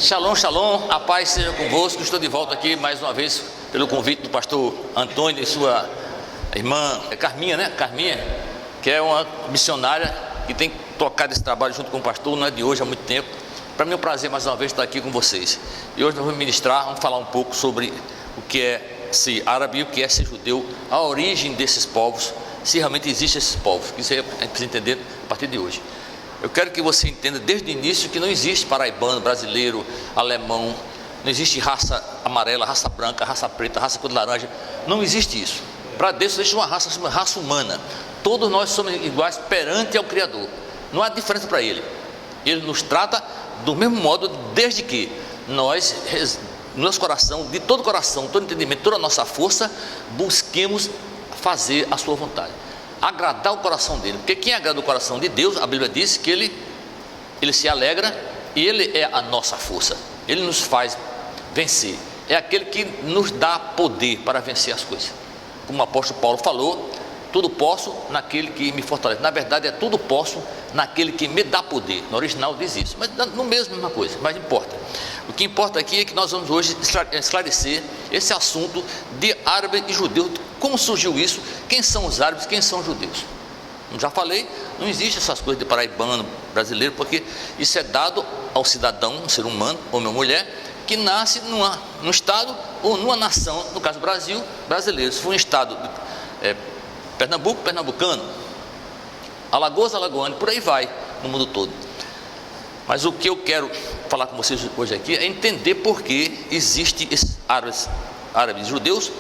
Shalom, shalom, a paz seja convosco. Estou de volta aqui mais uma vez pelo convite do pastor Antônio e sua irmã Carminha, né? Carminha, que é uma missionária que tem tocado esse trabalho junto com o pastor, não é de hoje, há muito tempo. Para mim é um prazer mais uma vez estar aqui com vocês. E hoje nós vamos ministrar, vamos falar um pouco sobre o que é ser árabe e o que é ser judeu, a origem desses povos, se realmente existem esses povos, que isso aí a gente precisa entender a partir de hoje. Eu quero que você entenda desde o início que não existe paraibano, brasileiro, alemão, não existe raça amarela, raça branca, raça preta, raça cor de laranja, não existe isso. Para Deus existe uma raça humana. Todos nós somos iguais perante ao Criador, não há diferença para Ele. Ele nos trata do mesmo modo, desde que nós, nosso coração, de todo coração, todo entendimento, toda a nossa força, busquemos fazer a sua vontade, agradar o coração dele, porque quem agrada o coração de Deus, a Bíblia diz que ele se alegra e ele é a nossa força, ele nos faz vencer, é aquele que nos dá poder para vencer as coisas, como o apóstolo Paulo falou, tudo posso naquele que me fortalece. Na verdade é tudo posso naquele que me dá poder, no original diz isso, mas no mesma coisa, mas importa. O que importa aqui é que nós vamos hoje esclarecer esse assunto de árabe e judeu. Como surgiu isso? Quem são os árabes? Quem são os judeus? Como já falei, não existe essas coisas de paraibano, brasileiro, porque isso é dado ao cidadão, um ser humano, homem ou mulher, que nasce num estado ou numa nação, no caso Brasil, brasileiro. Se for um estado, Pernambuco, pernambucano, Alagoas, alagoano, por aí vai, no mundo todo. Mas o que eu quero falar com vocês hoje aqui é entender por que existe esses árabes e judeus.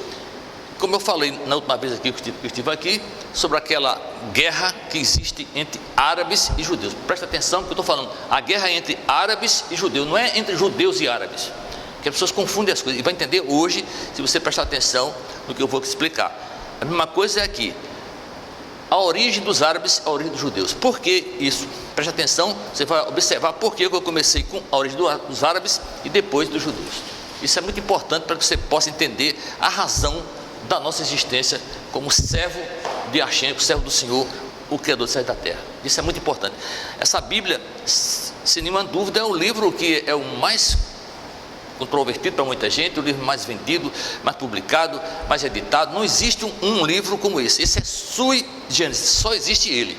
Como eu falei na última vez aqui que eu estive aqui, sobre aquela guerra que existe entre árabes e judeus. Presta atenção que eu estou falando, a guerra é entre árabes e judeus, não é entre judeus e árabes, que as pessoas confundem as coisas, e vai entender hoje, se você prestar atenção no que eu vou explicar. A mesma coisa é aqui, a origem dos árabes, a origem dos judeus. Por que isso? Preste atenção, você vai observar por que eu comecei com a origem dos árabes e depois dos judeus. Isso é muito importante para que você possa entender a razão da nossa existência como servo de Hashem, servo do Senhor, o Criador dos céus e da terra. Isso é muito importante. Essa Bíblia, sem nenhuma dúvida, é o livro que é o mais controvertido para muita gente, o livro mais vendido, mais publicado, mais editado. Não existe um livro como esse. Esse é sui generis, só existe ele.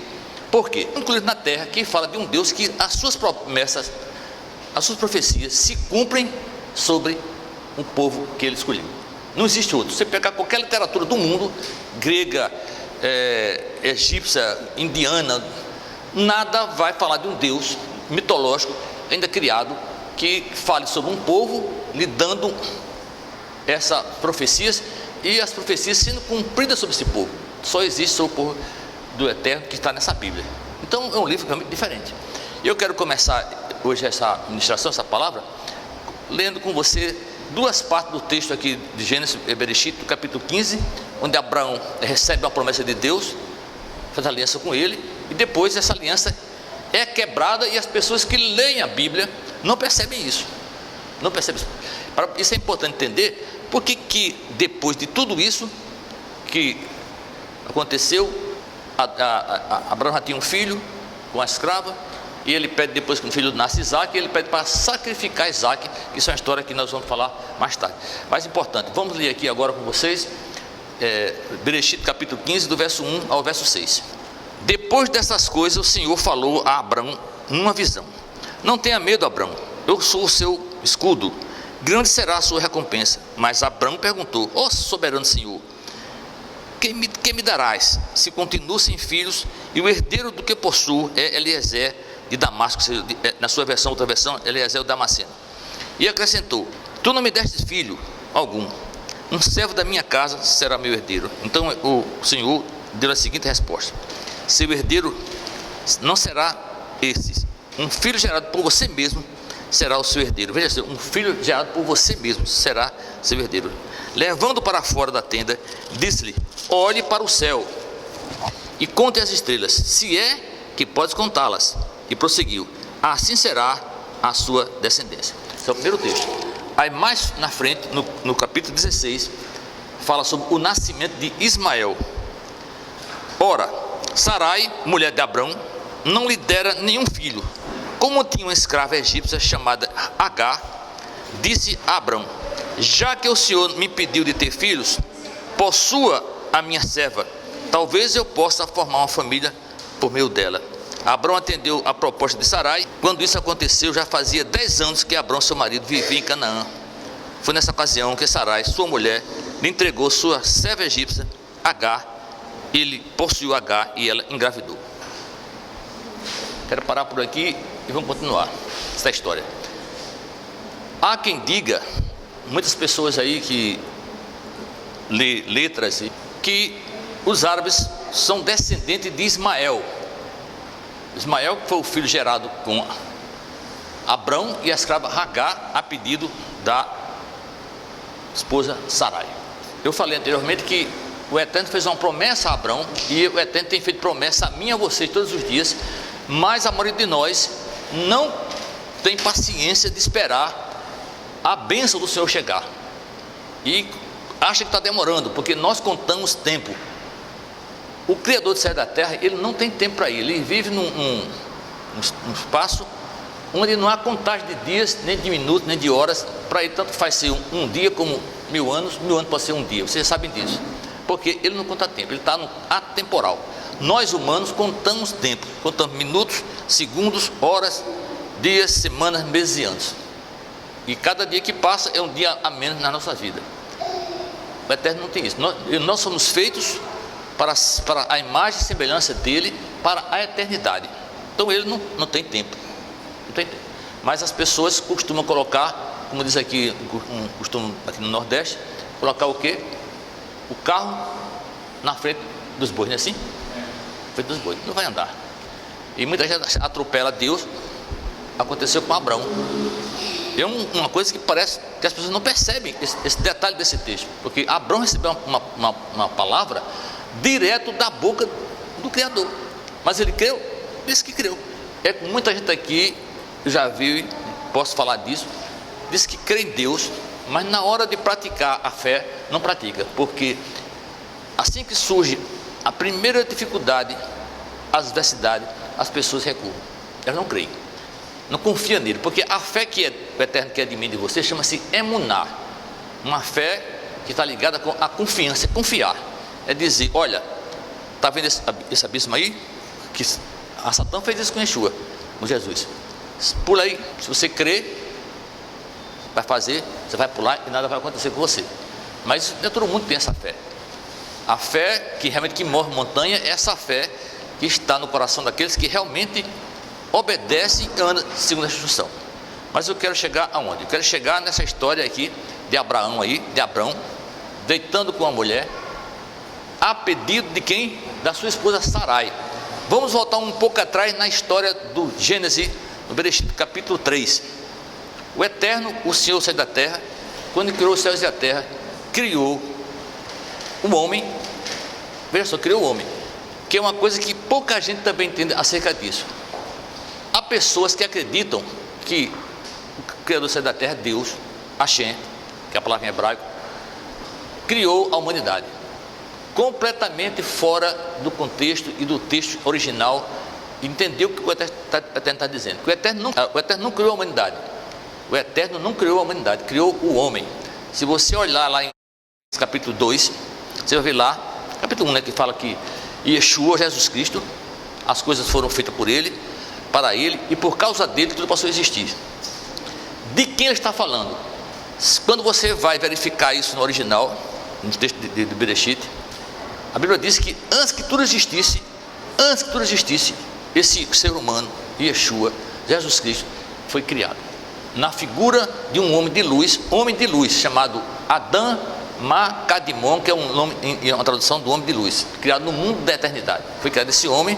Por quê? Inclusive na terra, que fala de um Deus que as suas promessas, as suas profecias se cumprem sobre um povo que ele escolheu. Não existe outro. Você pegar qualquer literatura do mundo, grega, egípcia, indiana, nada vai falar de um Deus mitológico, ainda criado, que fale sobre um povo lhe dando essas profecias e as profecias sendo cumpridas sobre esse povo. Só existe sobre o povo do Eterno que está nessa Bíblia. Então é um livro realmente diferente. Eu quero começar hoje essa ministração, essa palavra, lendo com você duas partes do texto aqui de Gênesis e Bereshit, do capítulo 15, onde Abraão recebe uma promessa de Deus, faz aliança com ele, e depois essa aliança é quebrada e as pessoas que leem a Bíblia não percebem isso. Não percebem isso. Isso é importante entender, porque que depois de tudo isso que aconteceu, Abraão já tinha um filho com a escrava, e ele pede, depois que o filho nasce Isaac, ele pede para sacrificar Isaac. Isso é uma história que nós vamos falar mais tarde. Mais importante, vamos ler aqui agora com vocês, Bereshit capítulo 15, do verso 1 ao verso 6. Depois dessas coisas, o Senhor falou a Abraão numa visão: não tenha medo, Abraão, eu sou o seu escudo, grande será a sua recompensa. Mas Abraão perguntou: ó soberano Senhor, que me darás, se continuo sem filhos, e o herdeiro do que possuo é Eliezer de Damasco, na sua versão, outra versão, Eliezer o Damasceno. E acrescentou: tu não me destes filho algum, um servo da minha casa será meu herdeiro. Então o Senhor deu a seguinte resposta: seu herdeiro não será esse, um filho gerado por você mesmo será o seu herdeiro. Veja só, um filho gerado por você mesmo será seu herdeiro. Levando para fora da tenda, disse-lhe: olhe para o céu e conte as estrelas, se é que podes contá-las. E prosseguiu: assim será a sua descendência. Esse é o primeiro texto. Aí mais na frente, no capítulo 16, fala sobre o nascimento de Ismael. Ora, Sarai, mulher de Abrão, não lhe dera nenhum filho, como tinha uma escrava egípcia chamada Agar, disse a Abrão: já que o Senhor me impediu de ter filhos, possua a minha serva, talvez eu possa formar uma família por meio dela. Abrão atendeu a proposta de Sarai. Quando isso aconteceu, já fazia 10 anos que Abrão, seu marido, vivia em Canaã. Foi nessa ocasião que Sarai, sua mulher, lhe entregou sua serva egípcia, Agar. Ele possuiu Agar e ela engravidou. Quero parar por aqui e vamos continuar essa história. Há quem diga, muitas pessoas aí que lê letras, que os árabes são descendentes de Ismael. Ismael foi o filho gerado com Abrão e a escrava Agar, a pedido da esposa Sarai. Eu falei anteriormente que o Eterno fez uma promessa a Abrão, e o Eterno tem feito promessa a mim e a você todos os dias, mas a maioria de nós não tem paciência de esperar a bênção do Senhor chegar, e acha que está demorando, porque nós contamos tempo. O Criador do céu e da terra, ele não tem tempo para ele vive num espaço onde não há contagem de dias, nem de minutos, nem de horas. Para ele tanto faz ser um dia como 1000 anos, 1000 anos pode ser um dia, vocês sabem disso, porque ele não conta tempo, ele está no atemporal. Nós humanos contamos tempo, contamos minutos, segundos, horas, dias, semanas, meses e anos, e cada dia que passa é um dia a menos na nossa vida. O Eterno não tem isso. Nós somos feitos para a imagem e semelhança dele para a eternidade. Então ele não tem tempo, não tem tempo. Mas as pessoas costumam colocar, como diz aqui, costumam aqui no Nordeste, colocar o quê? O carro na frente dos bois, não é assim? Na frente dos bois, não vai andar. E muita gente atropela Deus. Aconteceu com Abrão. É uma coisa que parece que as pessoas não percebem esse detalhe desse texto, porque Abrão recebeu uma palavra direto da boca do Criador, mas ele creu, disse que creu. Muita gente aqui, eu já vi, posso falar disso, diz que crê em Deus, mas na hora de praticar a fé, não pratica, porque assim que surge a primeira dificuldade, as adversidades, as pessoas recuam, elas não creem, não confiam nele, porque a fé que o Eterno quer de mim e de você chama-se emuná, uma fé que está ligada com a confiança, confiar. É dizer, olha, está vendo esse abismo aí? Que a Satã fez isso com Yeshua, com Jesus. Pula aí, se você crer, vai fazer, você vai pular e nada vai acontecer com você. Mas não é todo mundo que tem essa fé. A fé que realmente move montanha é essa fé que está no coração daqueles que realmente obedecem e andam segundo a instrução. Mas eu quero chegar aonde? Eu quero chegar nessa história aqui de Abraão aí, de Abrão, deitando com a mulher, a pedido de quem? Da sua esposa Sarai. Vamos voltar um pouco atrás na história do Gênesis, no Bereshit, capítulo 3. O Eterno, o Senhor saiu da terra, quando criou os céus e a terra, criou o homem. Veja só, criou o homem, que é uma coisa que pouca gente também entende acerca disso. Há pessoas que acreditam que o Criador do céu e da terra, Deus, Hashem, que é a palavra em hebraico, criou a humanidade completamente fora do contexto e do texto original. Entendeu o que o Eterno está dizendo? Que o Eterno não criou a humanidade. O Eterno não criou a humanidade, criou o homem. Se você olhar lá em capítulo 2, você vai ver lá, capítulo 1, né, que fala que Yeshua, Jesus Cristo, as coisas foram feitas por ele, para ele, e por causa dele tudo passou a existir. De quem ele está falando? Quando você vai verificar isso no original, no texto de Bereshit, a Bíblia diz que antes que tudo existisse, esse ser humano, Yeshua, Jesus Cristo, foi criado na figura de um homem de luz, chamado Adão Macadimon, que é um nome, uma tradução do homem de luz, criado no mundo da eternidade. Foi criado esse homem,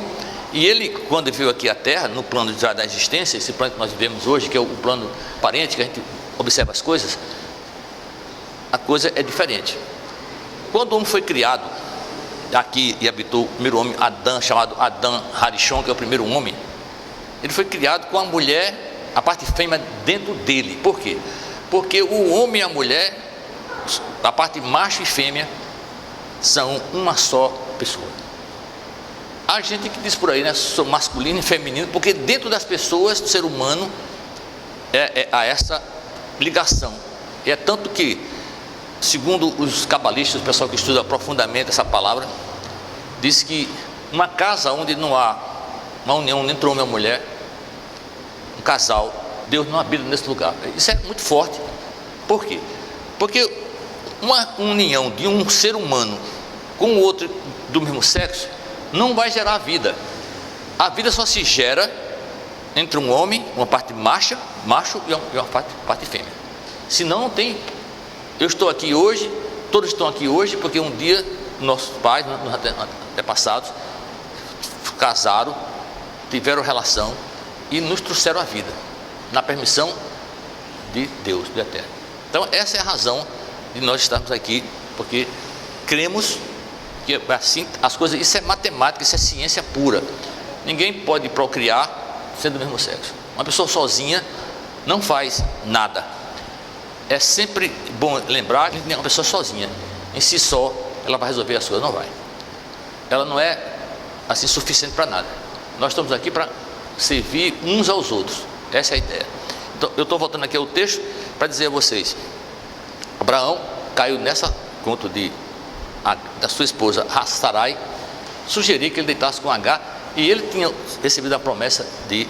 e ele, quando veio aqui à Terra, no plano já da existência, esse plano que nós vivemos hoje, que é o plano aparente, que a gente observa as coisas, a coisa é diferente. Quando o homem foi criado aqui e habitou o primeiro homem, Adão, chamado Adão Harishon, que é o primeiro homem, ele foi criado com a mulher, a parte fêmea, dentro dele. Por quê? Porque o homem e a mulher, a parte macho e fêmea, são uma só pessoa. Há gente que diz por aí, né, sou masculino e feminino, porque dentro das pessoas, do ser humano, há essa ligação. E é tanto que, segundo os cabalistas, o pessoal que estuda profundamente essa palavra, diz que uma casa onde não há uma união entre homem e mulher, um casal, Deus não habita nesse lugar. Isso é muito forte. Por quê? Porque uma união de um ser humano com o outro do mesmo sexo não vai gerar vida. A vida só se gera entre um homem, uma parte macho e uma parte fêmea. Senão não tem. Eu estou aqui hoje, todos estão aqui hoje porque um dia nossos pais, nossos antepassados, casaram, tiveram relação e nos trouxeram a vida, na permissão de Deus, do Eterno. Então essa é a razão de nós estarmos aqui, porque cremos que assim as coisas, isso é matemática, isso é ciência pura. Ninguém pode procriar sendo do mesmo sexo. Uma pessoa sozinha não faz nada. É sempre bom lembrar que uma pessoa sozinha, em si só, ela vai resolver as coisas, não vai. Ela não é assim suficiente para nada. Nós estamos aqui para servir uns aos outros. Essa é a ideia. Então, eu estou voltando aqui ao texto para dizer a vocês: Abraão caiu nessa conta da sua esposa Sarai, sugerir que ele deitasse com Agar, e ele tinha recebido a promessa de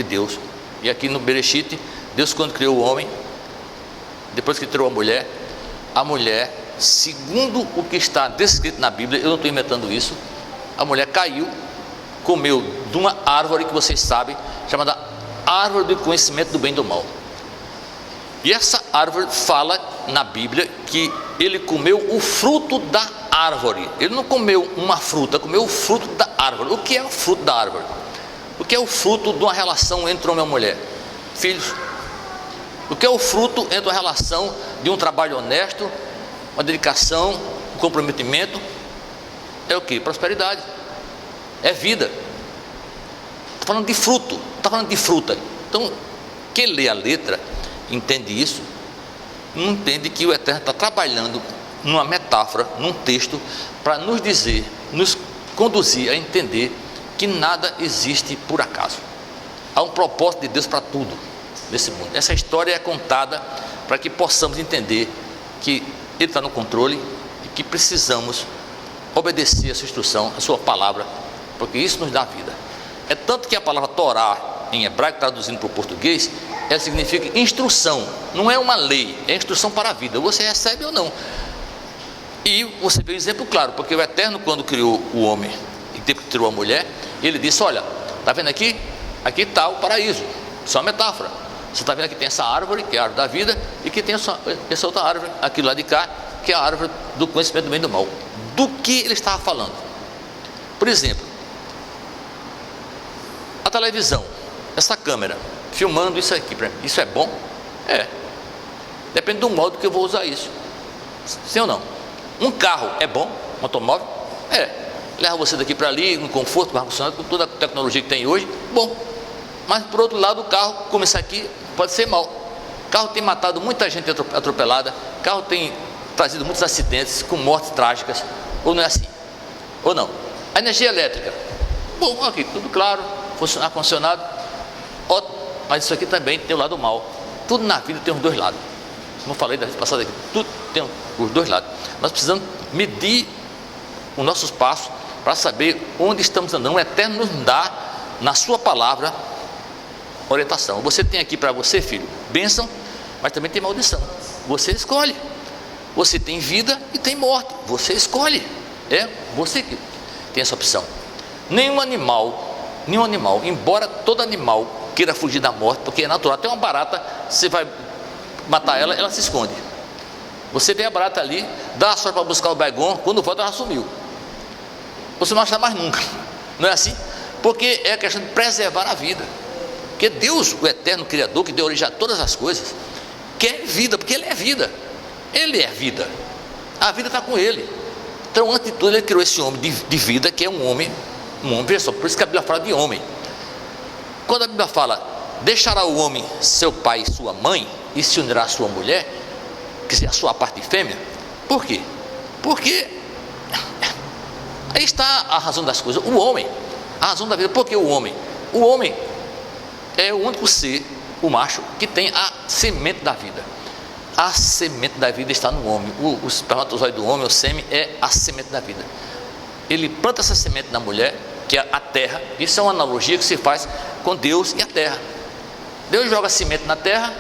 Deus. E aqui no Bereshit, Deus, quando criou o homem, depois que criou a mulher, segundo o que está descrito na Bíblia, eu não estou inventando isso, a mulher caiu, comeu de uma árvore que vocês sabem, chamada árvore do conhecimento do bem e do mal. E essa árvore fala na Bíblia que ele comeu o fruto da árvore. Ele não comeu uma fruta, comeu o fruto da árvore. O que é o fruto da árvore? O que é o fruto de uma relação entre homem e mulher? Filhos. O que é o fruto entre uma relação de um trabalho honesto, uma dedicação, um comprometimento? É o que? Prosperidade. É vida. Estou falando de fruto, não está falando de fruta. Então, quem lê a letra, entende isso, não entende que o Eterno está trabalhando numa metáfora, num texto, para nos dizer, nos conduzir a entender que nada existe por acaso. Há um propósito de Deus para tudo nesse mundo. Essa história é contada para que possamos entender que Ele está no controle e que precisamos obedecer a sua instrução, a sua palavra, porque isso nos dá vida. É tanto que a palavra Torá, em hebraico, traduzindo para o português, ela significa instrução, não é uma lei, é instrução para a vida, você recebe ou não. E você vê um exemplo claro, porque o Eterno, quando criou o homem e depois criou a mulher, ele disse: olha, está vendo aqui? Aqui está o paraíso. Isso é uma metáfora. Você está vendo que tem essa árvore, que é a árvore da vida, e que tem essa outra árvore, aqui lá de cá, que é a árvore do conhecimento do bem e do mal. Do que ele estava falando? Por exemplo, a televisão, essa câmera filmando isso aqui para mim, isso é bom? É. Depende do modo que eu vou usar isso. Sim ou não? Um carro é bom? Um automóvel? É. Leva você daqui para ali, no conforto, com ar-condicionado, com toda a tecnologia que tem hoje, bom. Mas por outro lado, o carro, como esse aqui, pode ser mau. O carro tem matado muita gente atropelada, o carro tem trazido muitos acidentes com mortes trágicas, ou não é assim? Ou não? A energia elétrica, bom, aqui tudo claro, ar-condicionado, ótimo, mas isso aqui também tem o lado mau. Tudo na vida tem os dois lados. Como eu falei da vez passada aqui, tudo tem os dois lados. Nós precisamos medir os nossos passos para saber onde estamos andando. O Eterno nos dá, na sua palavra, orientação. Você tem aqui para você, filho, bênção, mas também tem maldição. Você escolhe. Você tem vida e tem morte. Você escolhe. É você que tem essa opção. Nenhum animal, embora todo animal queira fugir da morte, porque é natural. Até uma barata, você vai matar ela, ela se esconde. Você vê a barata ali, dá a sorte para buscar o Baigon, quando volta ela sumiu. Você não acha mais nunca. Não é assim? Porque é a questão de preservar a vida. Porque Deus, o eterno Criador, que deu origem a todas as coisas, quer vida, porque Ele é vida. Ele é vida. A vida está com Ele. Então, antes de tudo, Ele criou esse homem de vida, que é um homem, veja só, por isso que a Bíblia fala de homem. Quando a Bíblia fala, deixará o homem seu pai e sua mãe, e se unirá à sua mulher, que é a sua parte fêmea. Por quê? Porque aí está a razão das coisas. O homem, a razão da vida. Por que o homem? O homem é o único ser o macho, que tem a semente da vida. A semente da vida está no homem. O espermatozoide do homem, o sêmen, é a semente da vida. Ele planta essa semente na mulher, que é a terra. Isso é uma analogia que se faz com Deus e a terra. Deus joga a semente na terra,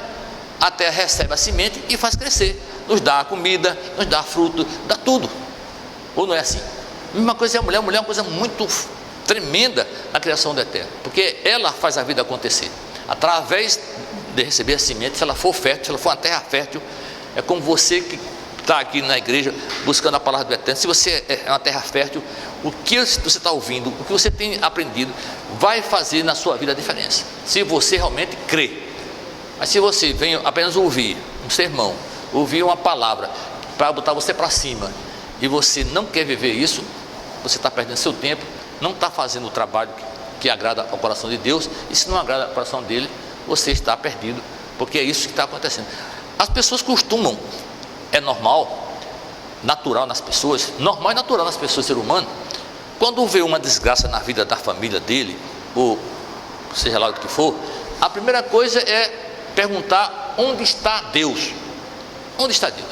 a terra recebe a semente e faz crescer. Nos dá a comida, nos dá fruto, dá tudo. Ou não é assim? A mesma coisa é a mulher. A mulher é uma coisa muito tremenda na criação da terra, porque ela faz a vida acontecer. Através de receber a semente, se ela for fértil, se ela for uma terra fértil, é como você que está aqui na igreja buscando a palavra do Eterno. Se você é uma terra fértil, o que você está ouvindo, o que você tem aprendido, vai fazer na sua vida a diferença, se você realmente crê. Mas se você vem apenas ouvir um sermão, ouvir uma palavra para botar você para cima, e você não quer viver isso, você está perdendo seu tempo, não está fazendo o trabalho que agrada ao coração de Deus. E se não agrada ao coração dele, você está perdido, porque é isso que está acontecendo. As pessoas costumam, é normal, natural nas pessoas, normal e natural nas pessoas, ser humano, quando vê uma desgraça na vida da família dele, ou seja lá o que for, a primeira coisa é perguntar: onde está Deus? Onde está Deus?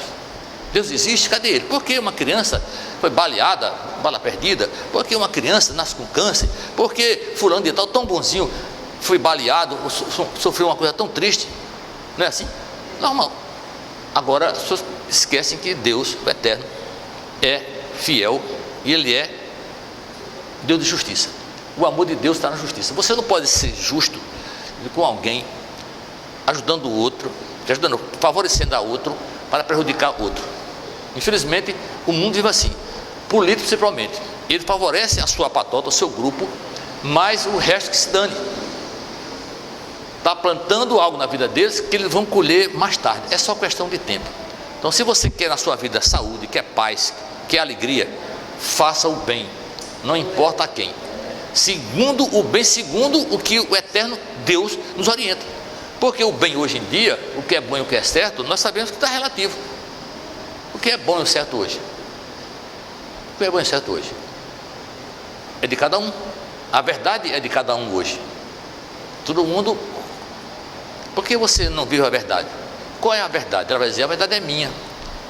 Deus existe? Cadê ele? Por que uma criança foi baleada, bala perdida? Por que uma criança nasce com câncer? Por que fulano de tal, tão bonzinho, foi baleado, sofreu uma coisa tão triste? Não é assim? Normal. Agora as pessoas esquecem que Deus, o Eterno, é fiel e Ele é Deus de justiça. O amor de Deus está na justiça. Você não pode ser justo com alguém, ajudando o outro, favorecendo a outro, para prejudicar o outro. Infelizmente, o mundo vive assim. Político, principalmente, ele favorece a sua patota, o seu grupo, mas o resto que se dane. Está plantando algo na vida deles que eles vão colher mais tarde. É só questão de tempo. Então, se você quer na sua vida saúde, quer paz, quer alegria, faça o bem, não importa a quem. Segundo o bem, segundo o que o Eterno Deus nos orienta. Porque o bem hoje em dia, o que é bom e o que é certo, nós sabemos que está relativo. O que é bom e o certo hoje? O que é bom e certo hoje? É de cada um. A verdade é de cada um hoje. Todo mundo. Por que você não vive a verdade? Qual é a verdade? Ela vai dizer: a verdade é minha.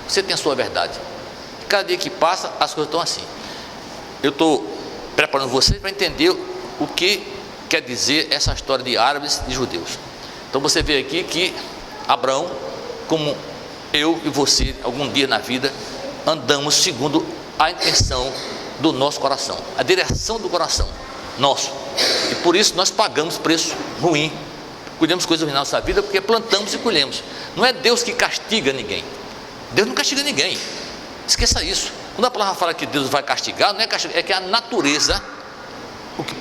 Você tem a sua verdade. Cada dia que passa, as coisas estão assim. Eu estou preparando você para entender o que quer dizer essa história de árabes e judeus. Então você vê aqui que Abraão, como eu e você, algum dia na vida, andamos segundo a intenção do nosso coração, a direção do coração nosso, e por isso nós pagamos preço ruim, colhemos coisas ruins na nossa vida, porque plantamos e colhemos. Não é Deus que castiga ninguém. Deus não castiga ninguém, esqueça isso. Quando a palavra fala que Deus vai castigar, não é castigar, é que a natureza,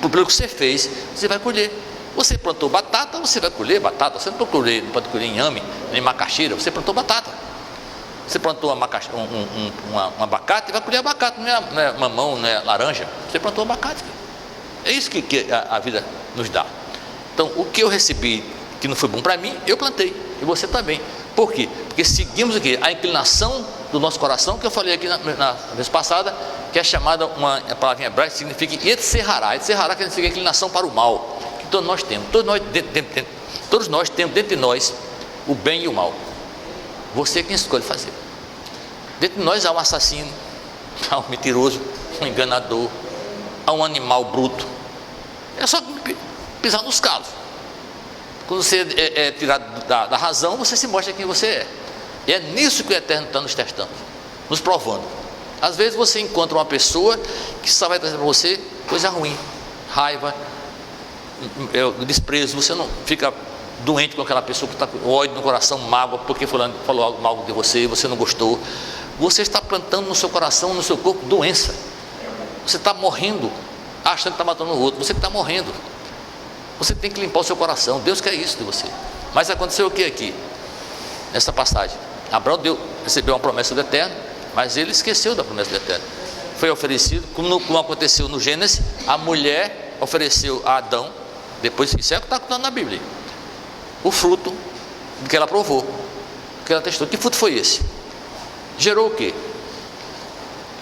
pelo que você fez, você vai colher. Você plantou batata, você vai colher batata. Você não pode colher inhame, nem macaxeira. Você plantou batata. Você plantou um abacate, vai colher abacate. Não é mamão, não é laranja. Você plantou abacate. É isso que a vida nos dá. Então, o que eu recebi que não foi bom para mim, eu plantei. E você também. Por quê? Porque seguimos o quê? A inclinação do nosso coração, que eu falei aqui na vez passada, que é chamada, uma palavrinha hebraica, que significa Yetzerará. Yetzerará quer dizer inclinação para o mal. Todos nós temos, todos nós temos dentro de nós o bem e o mal. Você é quem escolhe fazer. Dentro de nós há um assassino, há um mentiroso, um enganador, há um animal bruto. É só pisar nos calos. Quando você é tirado da razão, você se mostra quem você é. E é nisso que o Eterno está nos testando, nos provando. Às vezes você encontra uma pessoa que só vai trazer para você coisa ruim, raiva, desprezo. Você não fica doente com aquela pessoa que está com ódio no coração, mágoa, porque fulano falou algo mal de você, você não gostou. Você está plantando no seu coração, no seu corpo, doença. Você está morrendo, achando que está matando o outro. Você que está morrendo. Você tem que limpar o seu coração. Deus quer isso de você. Mas aconteceu o que aqui? Nessa passagem, Abraão recebeu uma promessa do Eterno, mas ele esqueceu da promessa do Eterno. Foi oferecido, como aconteceu no Gênesis, a mulher ofereceu a Adão, depois, isso é o que está contando na Bíblia, o fruto que ela provou, que ela testou. Que fruto foi esse? Gerou o quê?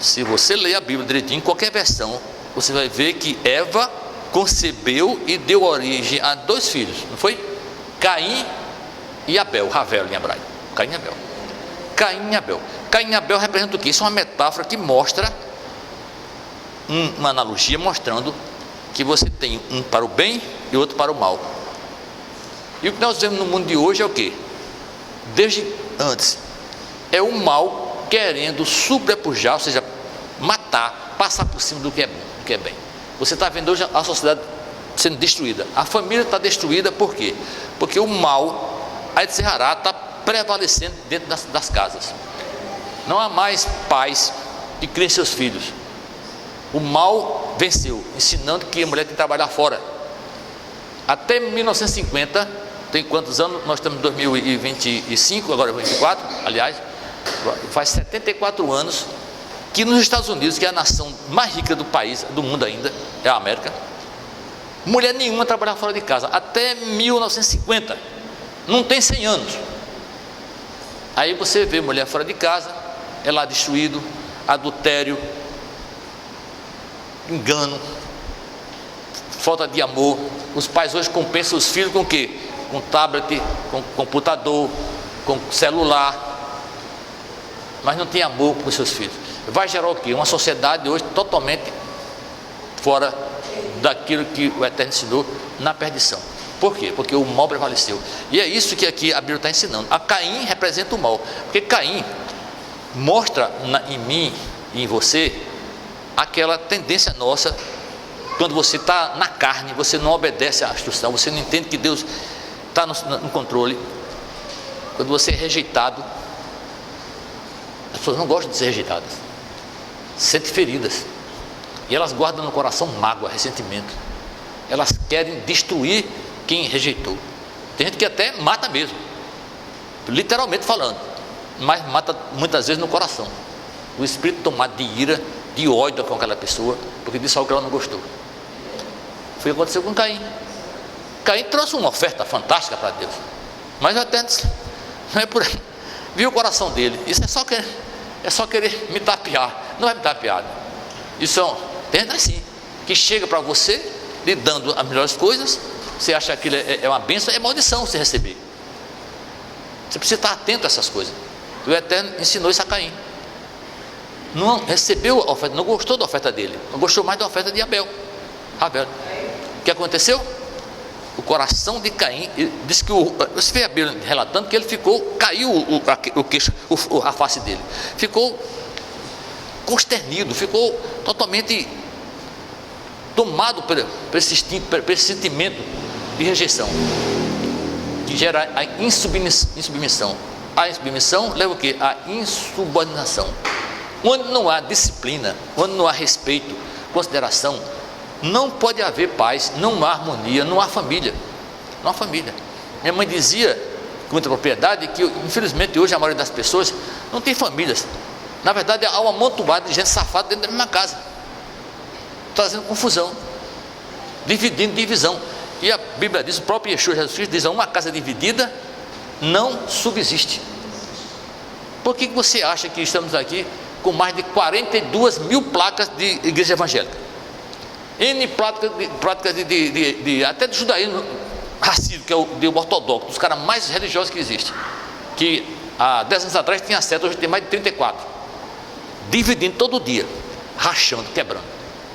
Se você ler a Bíblia direitinho, em qualquer versão, você vai ver que Eva concebeu e deu origem a 2 filhos, não foi? Caim e Abel, Ravel em hebraico. Caim e Abel. Caim e Abel. Caim e Abel representa o quê? Isso é uma metáfora que mostra, uma analogia mostrando que você tem um para o bem e outro para o mal. E o que nós vemos no mundo de hoje é o quê? Desde antes, é o mal querendo sobrepujar, ou seja, matar, passar por cima do que é bom, do que é bem. Você está vendo hoje a sociedade sendo destruída, a família está destruída, por quê? Porque o mal, a Yetzirará, está prevalecendo dentro das casas. Não há mais pais que criem seus filhos. O mal venceu, ensinando que a mulher tem que trabalhar fora. Até 1950, tem quantos anos? Nós estamos em 2025, agora 24, aliás, faz 74 anos que nos Estados Unidos, que é a nação mais rica do país, do mundo ainda, é a América, mulher nenhuma trabalhava fora de casa, até 1950, não tem 100 anos. Aí você vê mulher fora de casa, é lá destruído, adultério, engano, falta de amor. Os pais hoje compensam os filhos com o quê? Com tablet, com computador, com celular, mas não tem amor com os seus filhos. Vai gerar o quê? Uma sociedade hoje totalmente fora daquilo que o Eterno ensinou, na perdição. Por quê? Porque o mal prevaleceu. E é isso que aqui a Bíblia está ensinando. A Caim representa o mal, porque Caim mostra em mim e em você aquela tendência nossa. Quando você está na carne, você não obedece à instrução, você não entende que Deus está no controle. Quando você é rejeitado, as pessoas não gostam de ser rejeitadas, sentem feridas, e elas guardam no coração mágoa, ressentimento. Elas querem destruir quem rejeitou. Tem gente que até mata mesmo, literalmente falando, mas mata muitas vezes no coração. O espírito tomado de ira, de ódio com aquela pessoa, porque disse algo que ela não gostou. Foi o que aconteceu com Caim. Caim trouxe uma oferta fantástica para Deus, mas até não é por aí. Viu o coração dele, isso é só querer me tapear. Não vai me tapear. Isso tem gente assim, que chega para você lhe dando as melhores coisas, você acha que aquilo é uma bênção, é maldição você receber. Você precisa estar atento a essas coisas. O Eterno ensinou isso a Caim. Não recebeu a oferta, não gostou da oferta dele, não gostou mais da oferta de Abel. O que aconteceu? O coração de Caim, diz que você vê a Bíblia relatando que ele caiu o queixo, a face dele, ficou consternido, ficou totalmente tomado por esse sentimento de rejeição, que gera a insubmissão. A insubmissão leva o quê? A insubordinação. Onde não há disciplina, onde não há respeito, consideração, não pode haver paz, não há harmonia, não há família. Não há família. Minha mãe dizia com muita propriedade que, infelizmente, hoje a maioria das pessoas não tem famílias. Na verdade, há um amontoado de gente safada dentro da mesma casa, trazendo confusão, dividindo divisão. E a Bíblia diz, o próprio Yeshua Jesus Cristo diz: uma casa dividida não subsiste. Por que você acha que estamos aqui com mais de 42 mil placas de igreja evangélica? N práticas de até do judaísmo racídico, que é o ortodoxo, dos caras mais religiosos que existe, que há 10 anos atrás tinha 7, hoje tem mais de 34, dividindo todo dia, rachando, quebrando.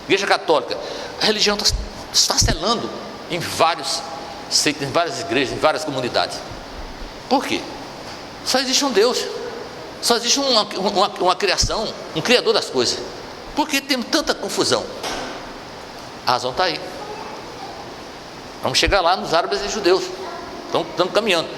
Igreja católica, a religião está esfacelando em vários seitas, em várias igrejas, em várias comunidades. Por quê? Só existe um Deus, só existe uma criação, um criador das coisas. Por que tem tanta confusão? A razão está aí. Vamos chegar lá nos árabes e judeus. Estamos caminhando.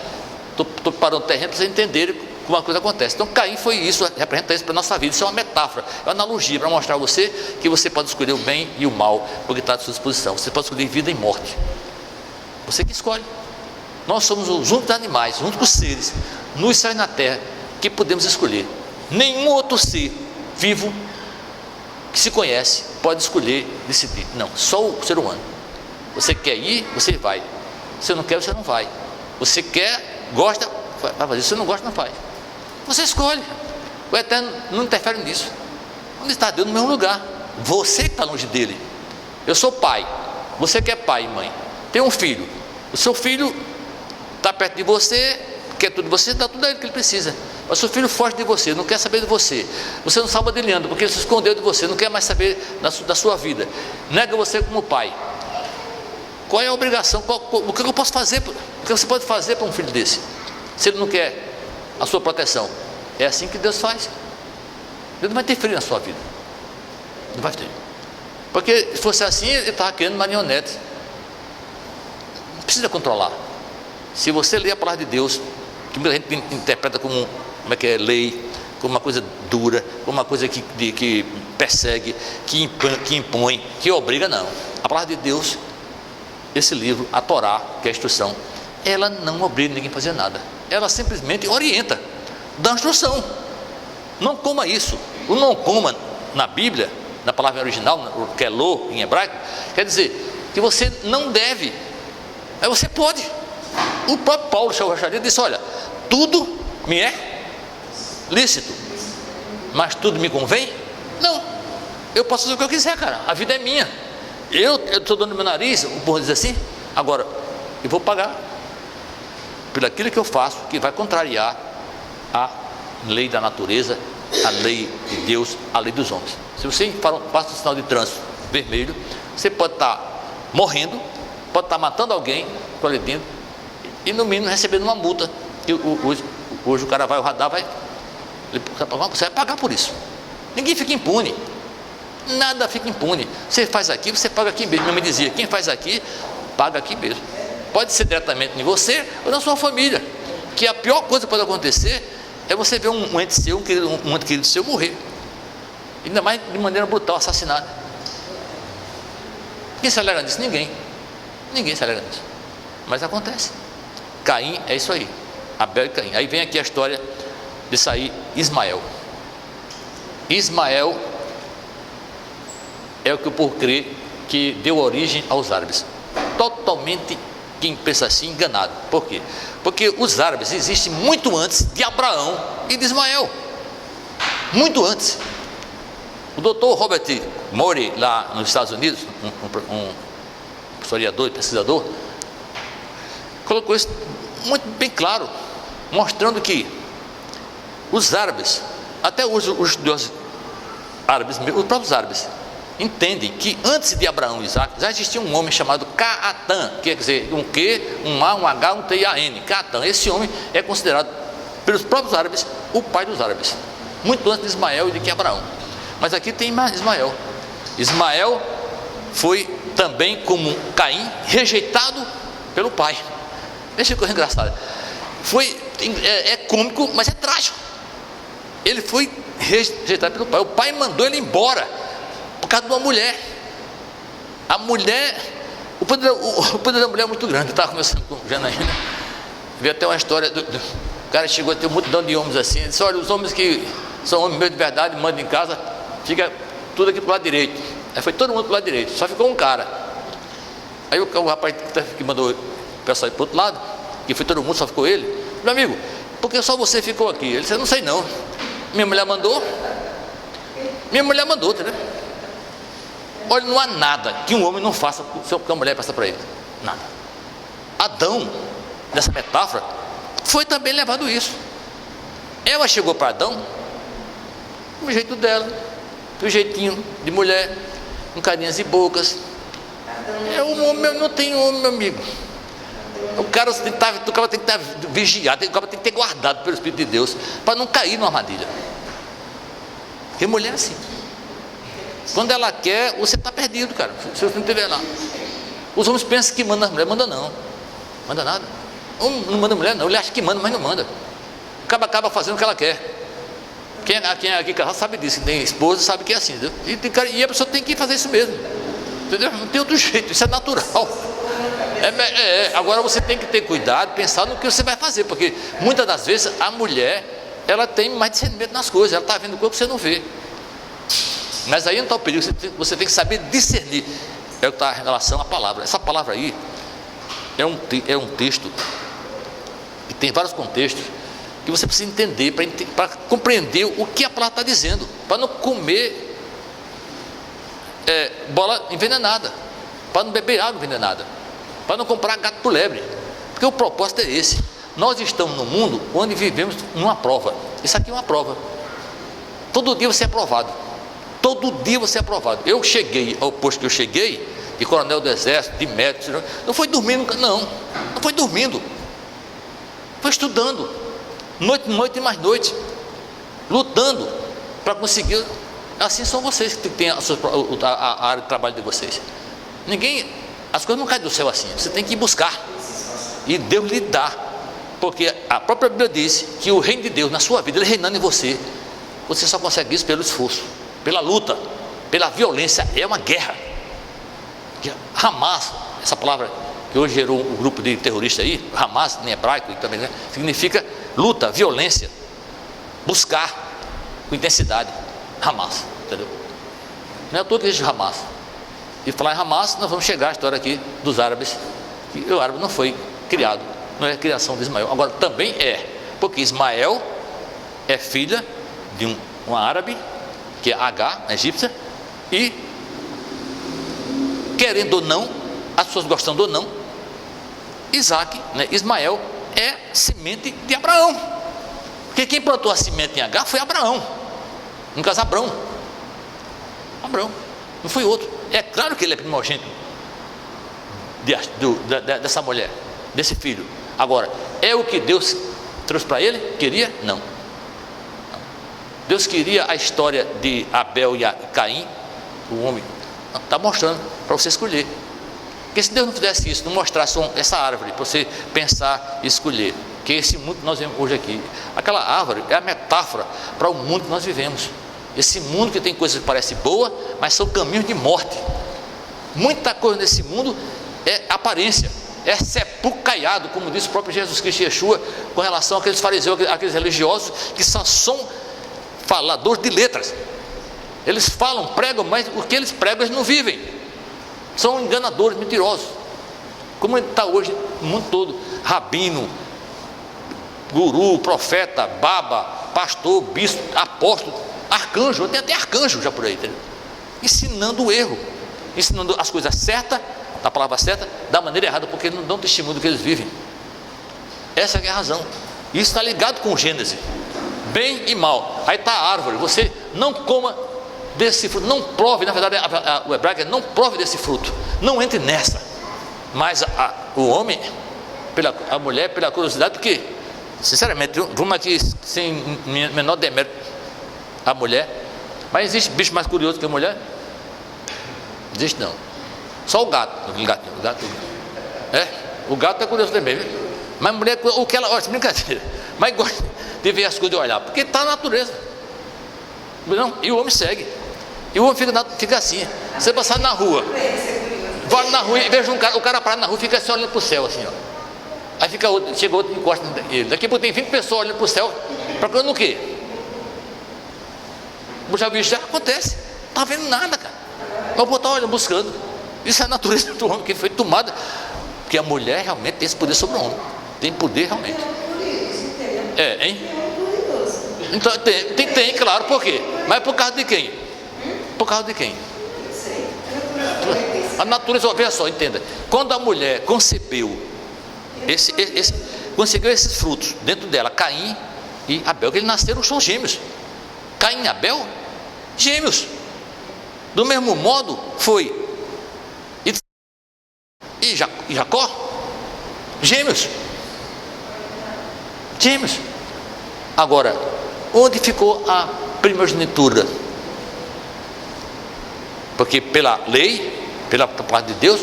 Estou preparando o terreno para vocês entenderem como a coisa acontece. Então Caim foi isso, representa isso para a nossa vida. Isso é uma metáfora, é uma analogia para mostrar a você que você pode escolher o bem e o mal, porque está à sua disposição. Você pode escolher vida e morte. Você que escolhe. Nós somos os únicos animais, os únicos seres no céu e na terra que podemos escolher. Nenhum outro ser vivo que se conhece pode escolher, decidir. Não, só o ser humano. Você quer ir, você vai. Você não quer, você não vai. Você quer, gosta, vai fazer. Você não gosta, não faz. Você escolhe. O Eterno não interfere nisso. Onde está Deus? No mesmo lugar. Você que está longe dele. Eu sou pai. Você que é pai e mãe. Tem um filho. O seu filho está perto de você, quer tudo de você, dá tudo a ele que ele precisa. Mas seu filho foge de você, não quer saber de você. Você não salva dele anda, porque ele se escondeu de você, não quer mais saber da sua vida. Nega você como pai. Qual é a obrigação? O que eu posso fazer? O que você pode fazer para um filho desse? Se ele não quer a sua proteção. É assim que Deus faz. Deus não vai ter frio na sua vida. Não vai ter. Porque se fosse assim, ele estava querendo marionete. Não precisa controlar. Se você lê a palavra de Deus, que muita gente interpreta como é lei, como uma coisa dura, como uma coisa que persegue, que impõe, que obriga, não. A palavra de Deus, esse livro, a Torá, que é a instrução, ela não obriga ninguém a fazer nada. Ela simplesmente orienta, dá instrução. Não coma isso. O não coma na Bíblia, na palavra original, que é lo em hebraico, quer dizer que você não deve, mas você pode. O próprio Paulo Chalvacharia disse: olha, tudo me é lícito, mas tudo me convém? Não, eu posso fazer o que eu quiser, cara, a vida é minha. Eu estou dando meu nariz, o povo diz assim, agora eu vou pagar por aquilo que eu faço, que vai contrariar a lei da natureza, a lei de Deus, a lei dos homens. Se você passa um sinal de trânsito vermelho, você pode estar morrendo, pode estar matando alguém, ali dentro, e no mínimo recebendo uma multa. E hoje o cara vai, o radar vai, você vai pagar por isso. Ninguém fica impune, nada fica impune. Você faz aqui, você paga aqui mesmo. Minha mãe dizia: quem faz aqui, paga aqui mesmo. Pode ser diretamente em você ou na sua família, que a pior coisa que pode acontecer é você ver um ente seu, um ente querido seu morrer, ainda mais de maneira brutal, assassinado. Quem se alegra disso? Ninguém se alegra disso, mas acontece. Caim é isso aí, Abel e Caim. Aí vem aqui a história de sair Ismael. Ismael é o que o povo crê que deu origem aos árabes. Totalmente, quem pensa assim, enganado. Por quê? Porque os árabes existem muito antes de Abraão e de Ismael. Muito antes. O doutor Robert Morey, lá nos Estados Unidos, um historiador e pesquisador, colocou isso muito bem claro, mostrando que os árabes, até hoje os deuses árabes, os próprios árabes, entendem que antes de Abraão e Isaac já existia um homem chamado Caatã, quer dizer, um Q, um A, um H, um T e A N, Caatã. Esse homem é considerado pelos próprios árabes o pai dos árabes, muito antes de Ismael e de Abraão. Mas aqui tem Ismael. Ismael foi também, como Caim, rejeitado pelo pai. Deixa que coisa engraçada. É cômico, mas é trágico. Ele foi rejeitado pelo pai. O pai mandou ele embora por causa de uma mulher. A mulher, o poder da mulher é muito grande. Eu estava conversando com o Janaína, vi até uma história o cara chegou a ter um multidão de homens assim. Ele disse: olha, os homens que são homens meus de verdade, mandam em casa, fica tudo aqui pro lado direito. Aí foi todo mundo pro lado direito, só ficou um cara. Aí o rapaz que mandou o pessoal ir pro outro lado, que foi todo mundo, só ficou ele: meu amigo, por que só você ficou aqui? Ele disse: eu não sei não, minha mulher mandou, entendeu? Olha, não há nada que um homem não faça que a mulher passa para ele, nada. Adão, nessa metáfora, foi também levado isso. Ela chegou para Adão do jeito dela, do jeitinho de mulher, com carinhas e bocas. Um homem não tem homem, meu amigo. O cara tem que estar vigiado, o cara tem que ter guardado pelo Espírito de Deus, para não cair numa armadilha. Porque mulher é assim. Quando ela quer, você está perdido, cara, se você não estiver lá. Os homens pensam que manda a mulher, manda não. Manda nada. Homem não manda mulher não, ele acha que manda, mas não manda. Acaba fazendo o que ela quer. Quem é aqui casado sabe disso, tem esposa sabe que é assim, entendeu? E a pessoa tem que fazer isso mesmo, entendeu? Não tem outro jeito, isso é natural. Agora você tem que ter cuidado, pensar no que você vai fazer, porque muitas das vezes a mulher, ela tem mais discernimento nas coisas, ela está vendo coisa que você não vê. Mas aí não está o perigo, você tem que saber discernir. É o que está em relação à palavra. Essa palavra aí é um texto que tem vários contextos que você precisa entender para compreender o que a palavra está dizendo, para não comer bola envenenada, para não beber água envenenada, para não comprar gato por lebre, porque o propósito é esse. Nós estamos no mundo onde vivemos uma prova. Isso aqui é uma prova. Todo dia você é aprovado. Todo dia você é aprovado. Eu cheguei ao posto que eu cheguei, de coronel do exército, de médico, não foi dormindo, não foi dormindo, foi estudando, noite e mais noite, lutando para conseguir. Assim são vocês que têm a área de trabalho de vocês. As coisas não caem do céu assim, você tem que ir buscar, e Deus lhe dá, porque a própria Bíblia diz que o reino de Deus na sua vida, Ele reinando em você só consegue isso pelo esforço, pela luta, pela violência. É uma guerra. Hamas, essa palavra que hoje gerou um grupo de terroristas aí, Hamas em hebraico também, né? Significa luta, violência, buscar com intensidade. Hamas, entendeu? Não é tudo que existe Hamas. E falar em Hamas, nós vamos chegar à história aqui dos árabes, que o árabe não foi criado, não é a criação de Ismael. Agora também é, porque Ismael é filha de um árabe, que é H, egípcia, e querendo ou não, as pessoas gostando ou não, Isaac, né, Ismael é semente de Abraão, porque quem plantou a semente em H foi Abraão, no caso Abrão, não foi outro. É claro que ele é primogênito dessa mulher, desse filho. Agora, é o que Deus trouxe para ele? Queria? Não. Deus queria a história de Abel e Caim, o homem. Está mostrando para você escolher. Porque se Deus não fizesse isso, não mostrasse essa árvore para você pensar e escolher, que é esse mundo que nós vemos hoje aqui. Aquela árvore é a metáfora para o mundo que nós vivemos. Esse mundo que tem coisas que parecem boas, mas são caminhos de morte. Muita coisa nesse mundo é aparência, é sepulcro caiado, como disse o próprio Jesus Cristo e Yeshua, com relação àqueles fariseus, aqueles religiosos que são faladores de letras. Eles falam, pregam, mas o que eles pregam eles não vivem. São enganadores, mentirosos. Como está hoje no mundo todo, rabino, guru, profeta, baba, pastor, bispo, apóstolo, arcanjo, tem até arcanjo já por aí, entendeu? Ensinando o erro, ensinando as coisas certas, da palavra certa, da maneira errada, porque não dão testemunho do que eles vivem. Essa é a razão. Isso está ligado com o Gênesis, bem e mal. Aí está a árvore, você não coma desse fruto, não prove, na verdade o hebraico é não prove desse fruto, não entre nessa. Mas o homem, a mulher, pela curiosidade, porque sinceramente, vamos aqui sem menor demérito a mulher, mas existe bicho mais curioso que a mulher? Existe não, só o gato. O gato é curioso também, viu? Mas a mulher, o que ela gosta, brincadeira, mas gosta de ver as coisas e olhar, porque está na natureza. Não, e o homem segue, e o homem fica assim. Você passar na rua, vai na rua e veja o cara parado na rua, fica assim olhando para o céu assim, ó. Aí chega outro e encosta nele. Daqui a pouco tem 20 pessoas olhando para o céu, procurando o quê? Já viu, já acontece, não está vendo nada, cara. Mas o povo está olhando, buscando. Isso é a natureza do homem, que foi tomada, porque a mulher realmente tem esse poder sobre o homem, tem poder realmente. Hein? Então tem, claro, por quê? Mas por causa de quem? Por causa de quem? A natureza, veja só, entenda. Quando a mulher concebeu conseguiu esses frutos dentro dela, Caim e Abel, que eles nasceram, são gêmeos. Caim e Abel, gêmeos. Do mesmo modo foi e Jacó, gêmeos. Agora, onde ficou a primogenitura? Porque pela lei, pela parte de Deus,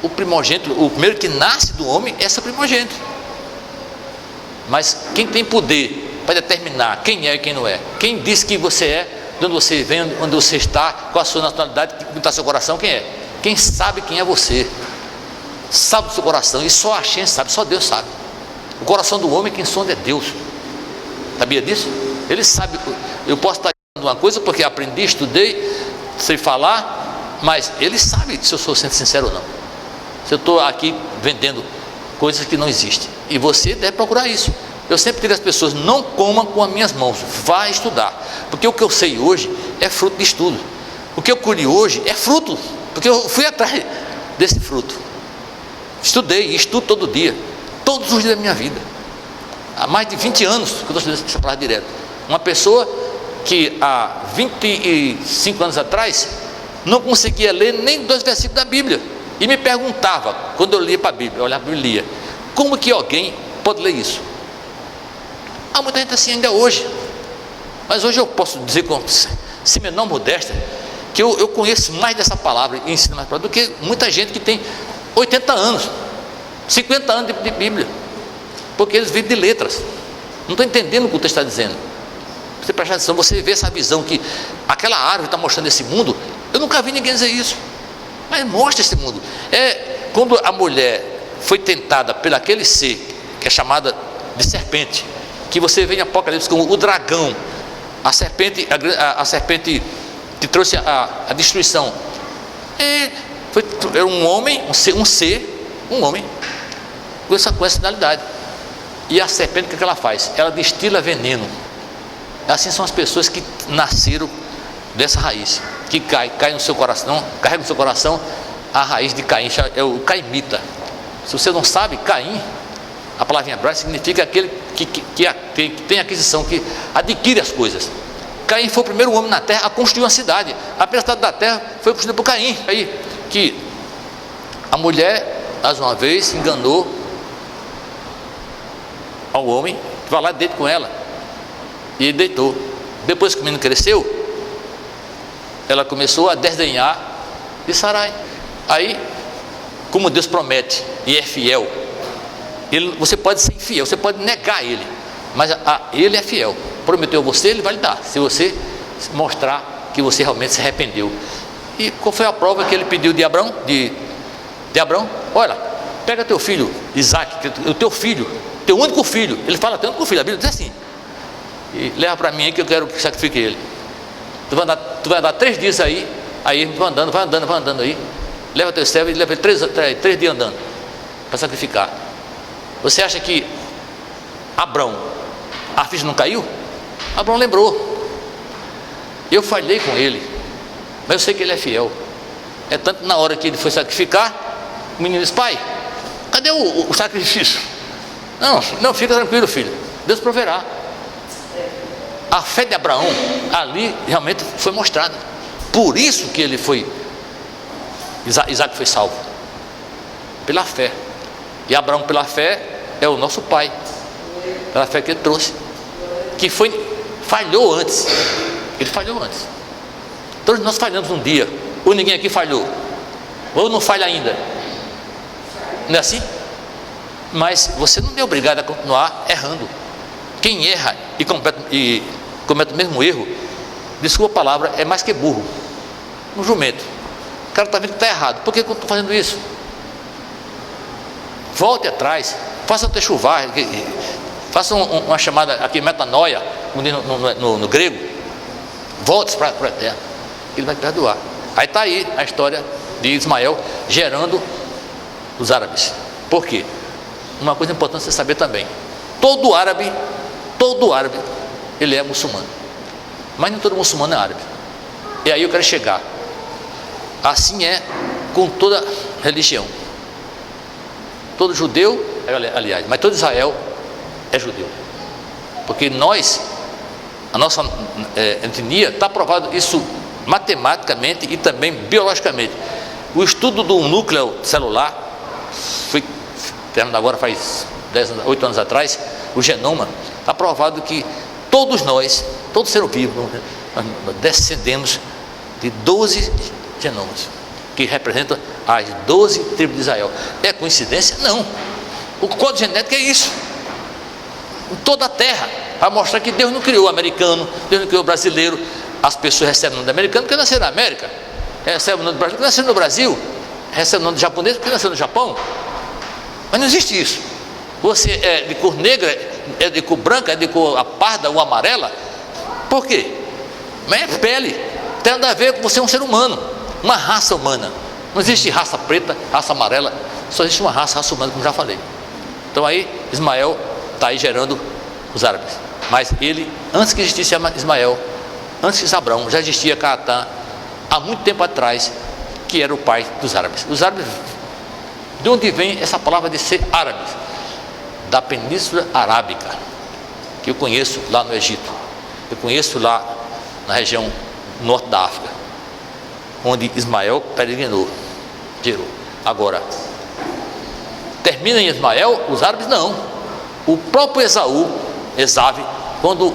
o primogênito, o primeiro que nasce do homem é esse primogênito. Mas quem tem poder para determinar quem é e quem não é, quem diz que você é, de onde você vem, onde você está, qual a sua nacionalidade, como está seu coração, quem é? Quem sabe quem é você, sabe do seu coração, e só a gente sabe, só Deus sabe. O coração do homem, quem sonda é Deus. Sabia disso? Ele sabe. Eu posso estar dizendo uma coisa porque aprendi, estudei, sei falar, mas ele sabe se eu sou sendo sincero ou não, se eu estou aqui vendendo coisas que não existem. E você deve procurar isso. Eu sempre digo às pessoas: não coma com as minhas mãos, vá estudar, porque o que eu sei hoje é fruto de estudo. O que eu colhi hoje é fruto, porque eu fui atrás desse fruto. Estudei e estudo todo dia, todos os dias da minha vida. há mais de 20 anos que eu estou estudando essa palavra direto. Uma pessoa que há 25 anos atrás não conseguia ler nem 2 versículos da Bíblia, e me perguntava, quando eu lia para a Bíblia, eu olhava para a Bíblia, como que alguém pode ler isso? Há muita gente assim ainda hoje, mas hoje eu posso dizer com sem menor modéstia que eu conheço mais dessa palavra e ensino mais do que muita gente que tem 80 anos, 50 anos de Bíblia, porque eles vivem de letras, não estão entendendo o que o texto está dizendo. Você presta atenção, você vê essa visão que aquela árvore está mostrando esse mundo. Eu nunca vi ninguém dizer isso, mas mostra esse mundo. Quando a mulher foi tentada pelo aquele ser que é chamada de serpente, que você vê em Apocalipse como o dragão, a serpente que trouxe a destruição, era um homem, um homem com essa finalidade. E a serpente, o que ela faz? Ela destila veneno. Assim são as pessoas que nasceram dessa raiz, que cai no seu coração, carrega no seu coração a raiz de Caim, é o caimita. Se você não sabe, Caim, a palavra em hebraico significa aquele que tem aquisição, que adquire as coisas. Caim foi o primeiro homem na terra a construir uma cidade. A primeira cidade da terra foi construída por Caim. Aí que a mulher, mais uma vez, enganou ao homem, que vai lá dentro com ela, e ele deitou. Depois que o menino cresceu, ela começou a desdenhar de Sarai. Aí, como Deus promete e é fiel, você pode ser infiel, você pode negar ele, mas ele é fiel. Prometeu a você, ele vai lhe dar, se você mostrar que você realmente se arrependeu. E qual foi a prova que ele pediu de Abrão? De Abrão? Olha, pega teu filho Isaac, o teu filho, teu único filho. Ele fala teu único filho, a Bíblia diz assim, e leva para mim aí que eu quero que sacrifique ele. Tu vai andar 3 dias aí vai andando aí, leva teu servo e leva ele 3 dias andando para sacrificar. Você acha que Abrão, a ficha não caiu? Abrão lembrou. Eu falhei com ele, mas eu sei que ele é fiel. É tanto que na hora que ele foi sacrificar, o menino disse: pai, cadê o sacrifício? Não, fica tranquilo, filho, Deus proverá. A fé de Abraão ali realmente foi mostrada. Por isso que ele foi, Isaac foi salvo, pela fé. E Abraão, pela fé, é o nosso pai, pela fé que ele trouxe, que falhou antes. Ele falhou antes. Todos nós falhamos um dia. Ou ninguém aqui falhou, ou não falha ainda. Não é assim? Mas você não é obrigado a continuar errando. Quem erra e comete o mesmo erro, desculpa a palavra, é mais que burro. Um jumento. O cara está vendo que está errado. Por que eu estou fazendo isso? Volte atrás, faça um techuvar, faça uma chamada aqui, metanoia, no grego. Volte para a terra, ele vai te perdoar. Aí está aí a história de Ismael gerando os árabes. Por quê? Uma coisa importante você saber também: todo árabe, ele é muçulmano, mas nem todo muçulmano é árabe. E aí eu quero chegar. Assim é com toda religião. Todo judeu, aliás, mas todo Israel é judeu, porque a nossa etnia, está provado isso matematicamente e também biologicamente. O estudo do núcleo celular foi terminado agora faz 8 anos atrás. O genoma, está provado que todos nós, todo ser vivo, nós descendemos de 12 genomas, que representam as 12 tribos de Israel. É coincidência? Não. O código genético é isso. Em toda a terra, para mostrar que Deus não criou o americano, Deus não criou o brasileiro. As pessoas recebem o nome de americano porque nasceram na América, recebem o nome do brasileiro porque nasceram no Brasil, recebem o nome de japonês porque nasceram no Japão. Mas não existe isso. Você é de cor negra, é de cor branca, é de cor parda ou amarela. Por quê? Mas é pele. Tem nada a ver com você, é um ser humano, uma raça humana. Não existe raça preta, raça amarela, só existe uma raça humana, como já falei. Então aí Ismael está aí gerando os árabes. Mas ele, antes que existisse Ismael, antes que Abraão, já existia Caatã, há muito tempo atrás, que era o pai dos árabes. Os árabes, de onde vem essa palavra de ser árabes? da Península Arábica, que eu conheço lá no Egito, eu conheço lá na região norte da África, onde Ismael peregrinou, gerou. Agora, termina em Ismael, os árabes não. O próprio Esave, quando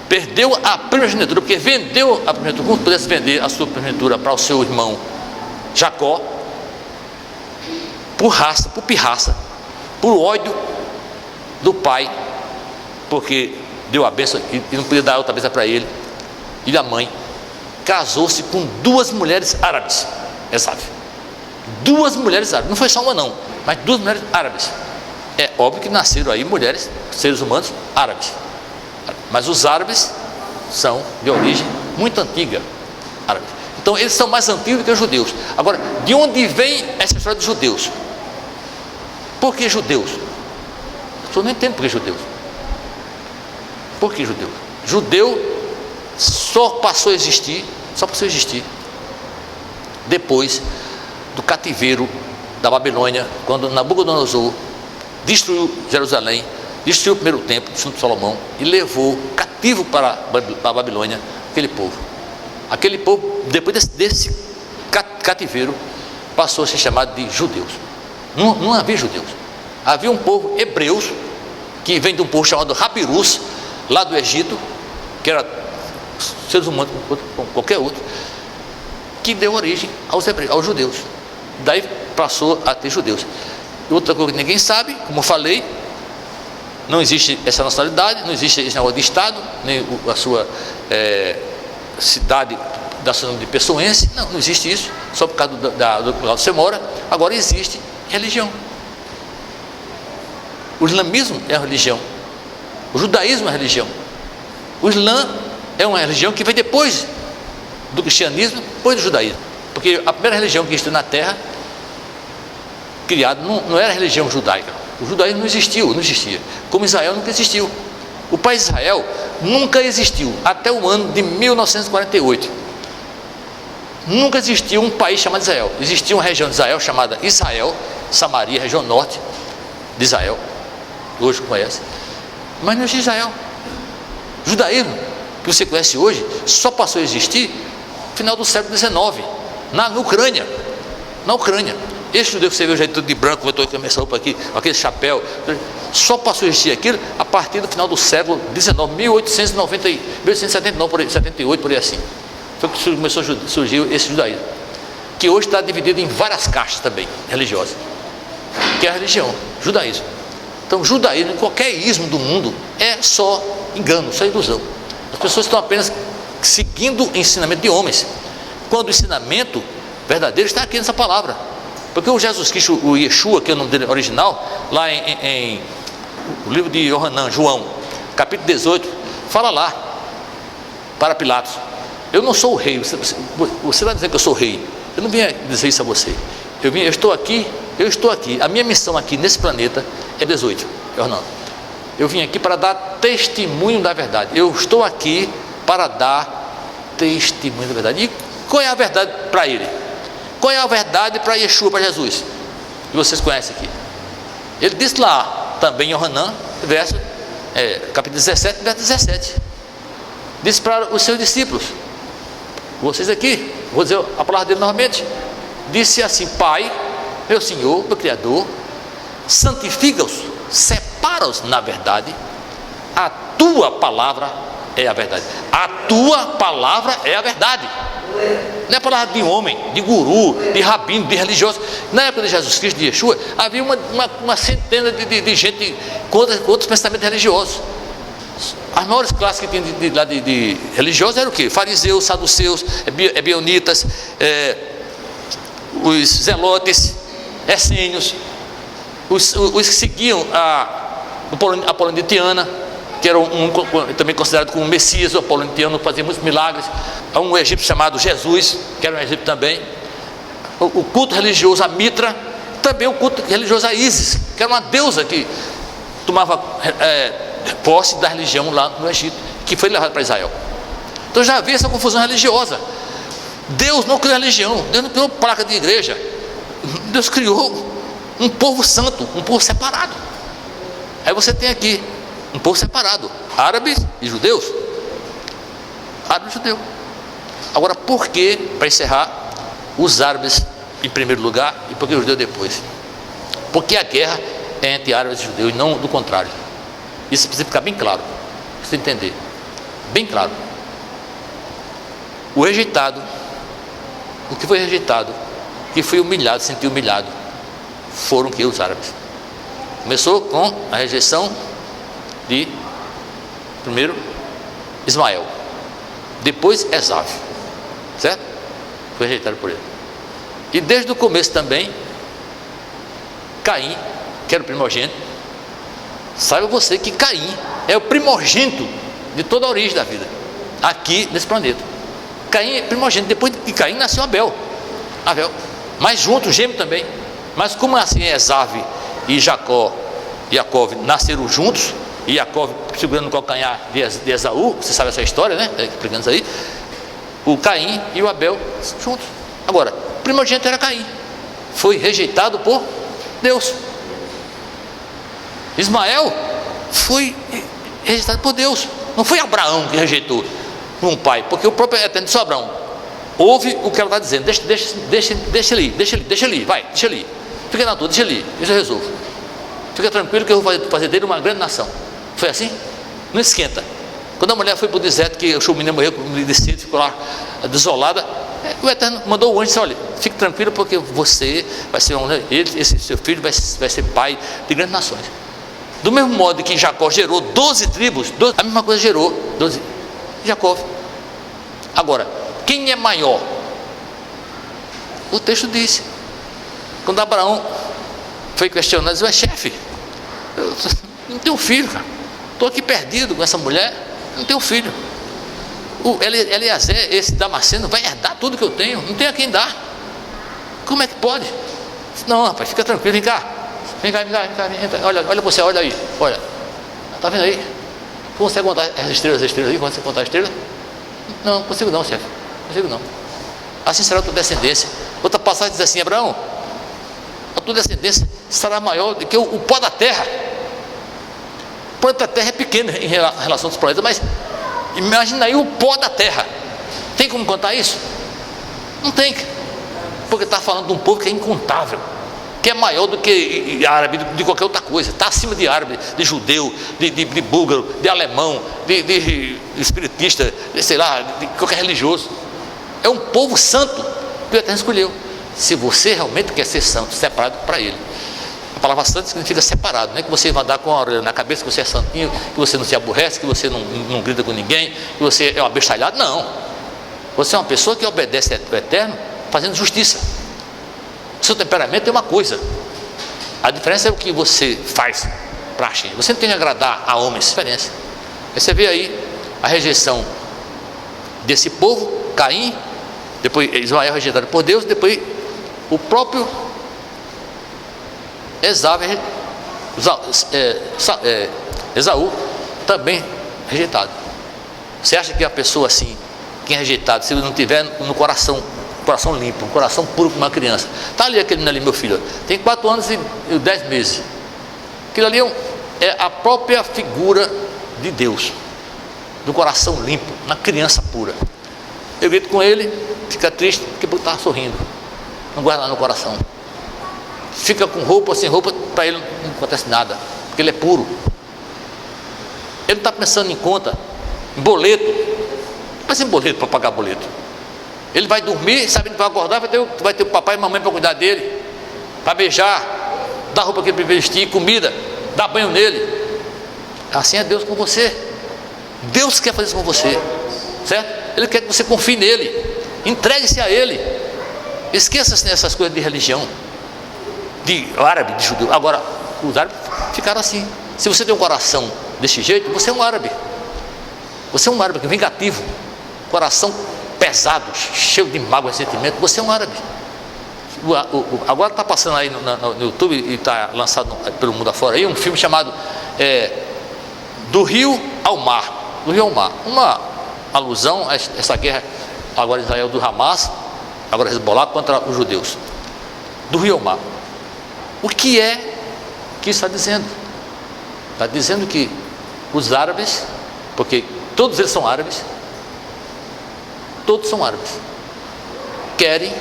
perdeu a primogenitura, porque vendeu a primogenitura, como pudesse vender a sua primogenitura para o seu irmão Jacó, por raça, por pirraça, por ódio do pai, porque deu a bênção e não podia dar outra bênção para ele, e a mãe casou-se com 2 mulheres árabes. Esave, 2 mulheres árabes, não foi só uma não, mas 2 mulheres árabes. É óbvio que nasceram aí mulheres, seres humanos árabes, mas os árabes são de origem muito antiga, árabe. Então eles são mais antigos que os judeus. Agora, de onde vem essa história dos judeus? Por que judeus? Eu não entendo por que judeus. Por que judeu? Judeu só passou a existir depois do cativeiro da Babilônia, quando Nabucodonosor destruiu Jerusalém, destruiu o primeiro templo, junto de Salomão, e levou cativo para a Babilônia aquele povo. Aquele povo, depois desse cativeiro, passou a ser chamado de judeus. Não havia judeus, havia um povo hebreus, que vem de um povo chamado Rabirus, lá do Egito, que era seres humanos como qualquer outro, que deu origem aos hebreus, aos judeus. Daí passou a ter judeus. Outra coisa que ninguém sabe, como eu falei, não existe essa nacionalidade, não existe esse negócio de Estado, nem a sua cidade da sua nome de pessoense, não existe isso, só por causa do lugar onde você mora. Agora existe religião. O islamismo é uma religião, o judaísmo é uma religião, o Islã é uma religião que vem depois do cristianismo, depois do judaísmo, porque a primeira religião que existiu na terra, criada, não era a religião judaica. O judaísmo não existia, como Israel nunca existiu. O país de Israel nunca existiu até o ano de 1948. Nunca existiu um país chamado Israel. Existia uma região de Israel chamada Israel, Samaria, região norte de Israel, hoje conhece, mas não existe Israel. O judaísmo que você conhece hoje só passou a existir no final do século XIX, na Ucrânia. Esse judeu que você vê hoje tudo de branco, botou com essa roupa aqui, aquele chapéu, só passou a existir aquilo a partir do final do século XIX, 1878, por aí assim. Foi que começou a surgir esse judaísmo, que hoje está dividido em várias castas também, religiosas, que é a religião, judaísmo. Então, judaísmo, qualquer ismo do mundo, é só engano, só ilusão. As pessoas estão apenas seguindo o ensinamento de homens, quando o ensinamento verdadeiro está aqui nessa palavra. Porque o Jesus Cristo, o Yeshua, que é o nome dele original, lá em o livro de João, capítulo 18, fala lá para Pilatos: eu não sou o rei. Você vai dizer que eu sou o rei? Eu não vim dizer isso a você. Eu estou aqui. A minha missão aqui nesse planeta é 18. Eu vim aqui para dar testemunho da verdade. Eu estou aqui para dar testemunho da verdade. E qual é a verdade para ele? Qual é a verdade para Yeshua, para Jesus? Que vocês conhecem aqui. Ele disse lá, também em Yohanan, capítulo 17, verso 17. Disse para os seus discípulos, vocês aqui, vou dizer a palavra dele novamente. Disse assim: Pai, meu Senhor, meu Criador, santifica-os, separa-os na verdade. A tua palavra é a verdade. A tua palavra é a verdade. Não é palavra de homem, de guru, de rabino, de religioso. Na época de Jesus Cristo, de Yeshua, havia uma centena de gente com outros pensamentos religiosos. As maiores classes que tinha de religiosos eram o quê? Fariseus, saduceus, ebionitas, os zelotes, essênios, os que seguiam a Apolonitiana, que era também considerado como Messias. O Apolonitiano fazia muitos milagres. Há um egípcio chamado Jesus, que era um egípcio também. O culto religioso a Mitra, também o culto religioso a Ísis, que era uma deusa que tomava posse da religião lá no Egito, que foi levada para Israel. Então já havia essa confusão religiosa. Deus não criou religião, Deus não criou placa de igreja, Deus criou um povo santo, um povo separado. Aí você tem aqui um povo separado, árabes e judeus. Árabe e judeu. Agora, por que, para encerrar, os árabes em primeiro lugar e por que os judeus depois? Porque a guerra é entre árabes e judeus e não do contrário. Isso precisa ficar bem claro, precisa entender, bem claro. O rejeitado, o que foi rejeitado, que foi humilhado, se sentiu humilhado, foram que os árabes. Começou com a rejeição de, primeiro, Ismael, depois Esaú, certo? Foi rejeitado por ele. E desde o começo também, Caim, que era o primogênito. Saiba você que Caim é o primogênito de toda a origem da vida, aqui nesse planeta. Caim é primogênito, depois de Caim nasceu Abel, mas junto, gêmeo também. Mas como assim Esaú e Jacó nasceram juntos, e Jacó segurando o calcanhar de Esaú, você sabe essa história, né? Explicando isso aí. O Caim e o Abel juntos. Agora, o primogênito era Caim, foi rejeitado por Deus. Ismael foi rejeitado por Deus. Não foi Abraão que rejeitou um pai, porque o próprio Eterno disse a Abraão: ouve o que ela está dizendo, deixa ele, vai, deixa ele, fica na tua, deixa ele, isso eu resolvo, fica tranquilo que eu vou fazer dele uma grande nação. Foi assim? Não esquenta. Quando a mulher foi para o deserto, que o menino morreu de sede, ficou lá desolada, o Eterno mandou o anjo e disse: olha, fique tranquilo, porque você vai ser esse seu filho vai ser pai de grandes nações. Do mesmo modo que Jacó gerou 12 tribos, a mesma coisa gerou 12 Jacó. Agora, quem é maior? O texto diz, quando Abraão foi questionado, disse: chefe, eu não tenho filho, cara, estou aqui perdido com essa mulher, não tenho filho. O Eliezer, esse Damasceno, vai herdar tudo que eu tenho, não tenho a quem dar. Como é que pode? Não, rapaz, fica tranquilo, vem cá, olha você, olha aí, olha, está vendo aí? Consegue contar as estrelas aí? Consegue contar as estrelas? Não consigo não, chefe, consigo não. Assim será a tua descendência. Outra passagem diz assim: Abraão, a tua descendência será maior do que o pó da terra. O planeta Terra é pequeno em relação aos planetas, mas imagina aí o pó da terra. Tem como contar isso? Não tem, porque está falando de um povo que é incontável, que é maior do que árabe, de qualquer outra coisa, está acima de árabe, de judeu, de búlgaro, de alemão, de espiritista, sei lá, de qualquer religioso. É um povo santo que o Eterno escolheu. Se você realmente quer ser santo, separado para ele. A palavra santo significa separado, não é que você vai andar com a orelha na cabeça, que você é santinho, que você não se aborrece, que você não grita com ninguém, que você é um abestalhado. Não, você é uma pessoa que obedece ao Eterno fazendo justiça. O seu temperamento é uma coisa, a diferença é o que você faz para agir. Você não tem que agradar a homens, diferença. Aí você vê aí a rejeição desse povo, Caim, depois Ismael rejeitado por Deus, depois o próprio Esaú também rejeitado. Você acha que a pessoa assim, quem é rejeitado, se não tiver no coração limpo, um coração puro como uma criança, está ali aquele menino ali, meu filho, tem 4 anos e 10 meses, aquilo ali é a própria figura de Deus, do coração limpo, uma criança pura. Eu grito com ele, fica triste porque está sorrindo, não guarda no coração, fica com roupa, sem roupa, para ele não acontece nada, porque ele é puro. Ele não está pensando em conta, em boleto, não pensa em boleto para pagar boleto. Ele vai dormir, sabendo que vai acordar, vai ter o papai e a mamãe para cuidar dele, para beijar, dar roupa que ele precisa vestir, comida, dar banho nele. Assim é Deus com você. Deus quer fazer isso com você, certo? Ele quer que você confie nele, entregue-se a ele, esqueça essas coisas de religião, de árabe, de judeu. Agora, os árabes ficaram assim. Se você tem um coração desse jeito, você é um árabe. Você é um árabe vingativo, coração pesado, cheio de mágoa e sentimento. Você é um árabe. Agora está passando aí no YouTube e está lançado pelo mundo afora aí um filme chamado Do Rio ao Mar. Do Rio ao Mar, uma alusão a essa guerra agora Israel do Hamas, agora Hezbollah contra os judeus. Do Rio ao Mar. O que é que está dizendo? Está dizendo que os árabes, porque todos eles são árabes, querem,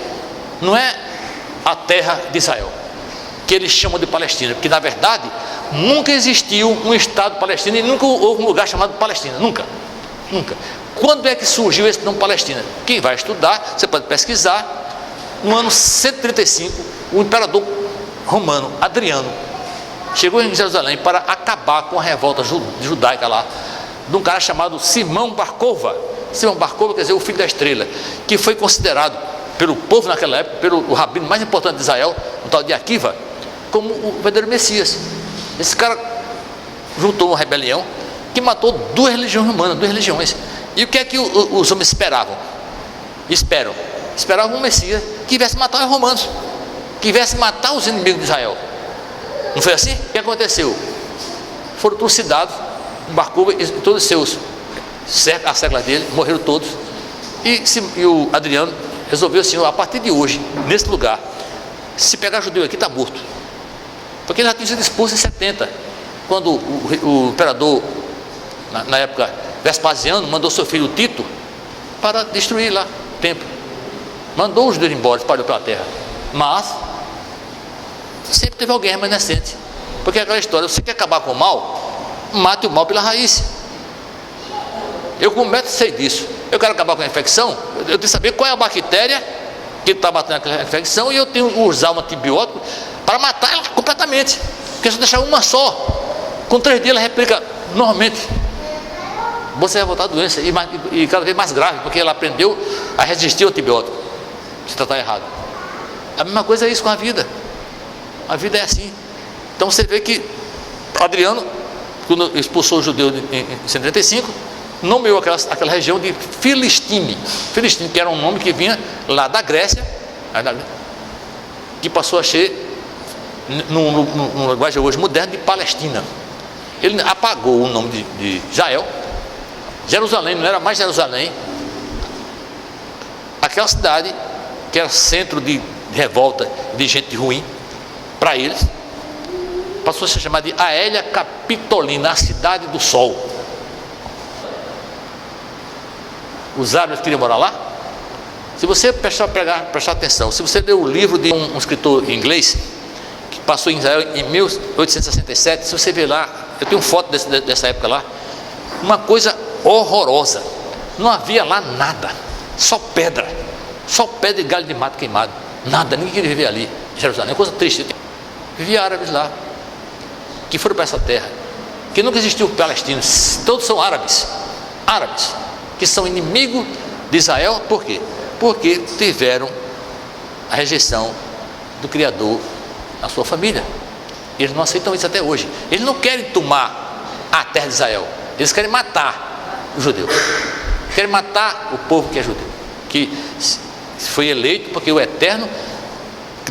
não é a terra de Israel, que eles chamam de Palestina, porque na verdade nunca existiu um Estado palestino e nunca houve um lugar chamado Palestina, nunca. Quando é que surgiu esse nome Palestina? Quem vai estudar, você pode pesquisar. No ano 135, o imperador romano Adriano chegou em Jerusalém para acabar com a revolta judaica lá, de um cara chamado Simão Bar Kokhba. Simão Bar Kokhba quer dizer o filho da estrela, que foi considerado pelo povo naquela época, pelo rabino mais importante de Israel, o tal de Akiva, como o verdadeiro Messias. Esse cara juntou uma rebelião que matou duas religiões. E o que é que os homens esperavam? Esperavam um Messias que viesse matar os romanos, que viesse matar os inimigos de Israel. Não foi assim? O que aconteceu? Foram trucidados, Bar Kokhba e todos os seus séculos dele, morreram todos. E o Adriano resolveu assim: a partir de hoje, nesse lugar, se pegar judeu aqui, está morto. Porque ele já tinha sido expulso em 70, quando o imperador, na época, Vespasiano, mandou seu filho Tito para destruir lá o templo. Mandou os judeus embora, espalhou pela terra. Mas sempre teve alguém remanescente, porque é aquela história: você quer acabar com o mal, mate o mal pela raiz. Eu, como médico, sei disso. Eu quero acabar com a infecção, eu tenho que saber qual é a bactéria que está matando aquela infecção, e eu tenho que usar um antibiótico para matar ela completamente. Porque se eu deixar uma só, com 3 dias ela replica normalmente. Você vai voltar a doença, e cada vez mais grave, porque ela aprendeu a resistir ao antibiótico, se tratar errado. A mesma coisa é isso com a vida. A vida é assim. Então você vê que Adriano, quando expulsou os judeus em 135, nomeou aquela região de Filistime, que era um nome que vinha lá da Grécia, que passou a ser, no linguagem hoje moderno, de Palestina. Ele apagou o nome de Israel. Jerusalém não era mais Jerusalém. Aquela cidade que era centro de revolta, de gente ruim, para eles, passou a se chamar de Aélia Capitolina, a cidade do sol. Os árabes queriam morar lá. Se você prestar atenção, se você ler o livro de um escritor inglês que passou em Israel em 1867, se você ver lá, eu tenho foto dessa época lá, uma coisa horrorosa. Não havia lá nada, só pedra e galho de mato queimado, nada, ninguém queria viver ali. Jerusalém, coisa triste. Vivia árabes lá, que foram para essa terra, que nunca existiu palestinos, todos são árabes, que são inimigos de Israel. Por quê? Porque tiveram a rejeição do Criador na sua família. Eles não aceitam isso até hoje. Eles não querem tomar a terra de Israel, eles querem matar os judeus, querem matar o povo que é judeu, que foi eleito, porque o eterno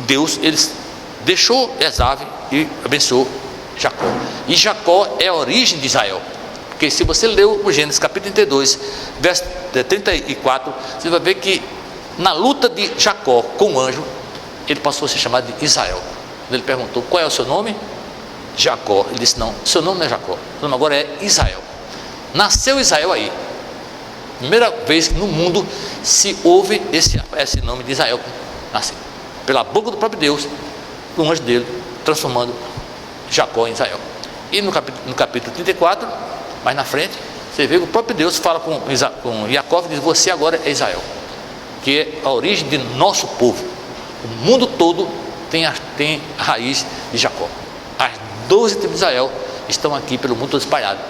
Deus, eles deixou Esav e abençoou Jacó. E Jacó é a origem de Israel. Porque se você leu o Gênesis capítulo 32, verso 34, você vai ver que na luta de Jacó com o anjo, ele passou a ser chamado de Israel. Ele perguntou: qual é o seu nome? Jacó. Ele disse: não, seu nome não é Jacó, seu nome agora é Israel. Nasceu Israel aí. Primeira vez no mundo se ouve esse nome de Israel nascer, pela boca do próprio Deus, o anjo dele transformando Jacó em Israel. E no capítulo 34, mais na frente, você vê que o próprio Deus fala com Jacó e diz: você agora é Israel, que é a origem de nosso povo. O mundo todo tem a raiz de Jacó. As 12 tribos de Israel estão aqui pelo mundo todo espalhado.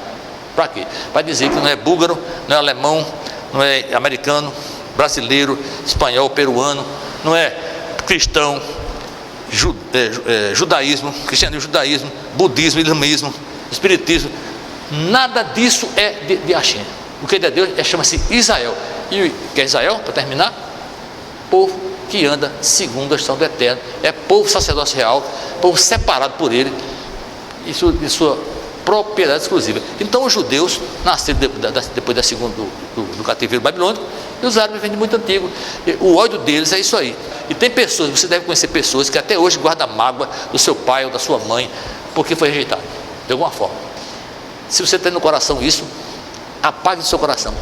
Para quê? Para dizer que não é búlgaro, não é alemão, não é americano, brasileiro, espanhol, peruano, não é cristão, judaísmo, cristianismo, judaísmo, budismo, islamismo, espiritismo. Nada disso é de Hashem. O que é de Deus chama-se Israel. E o que é Israel, para terminar? Povo que anda segundo a instrução do Eterno. É povo sacerdócio real, povo separado por ele e sua propriedade exclusiva. Então os judeus nasceram depois do cativeiro babilônico, E os árabes vêm de muito antigo. O ódio deles é isso aí. E tem pessoas, você deve conhecer pessoas que até hoje guardam mágoa do seu pai ou da sua mãe, porque foi rejeitado, de alguma forma. Se você tem no coração isso, apague do seu coração,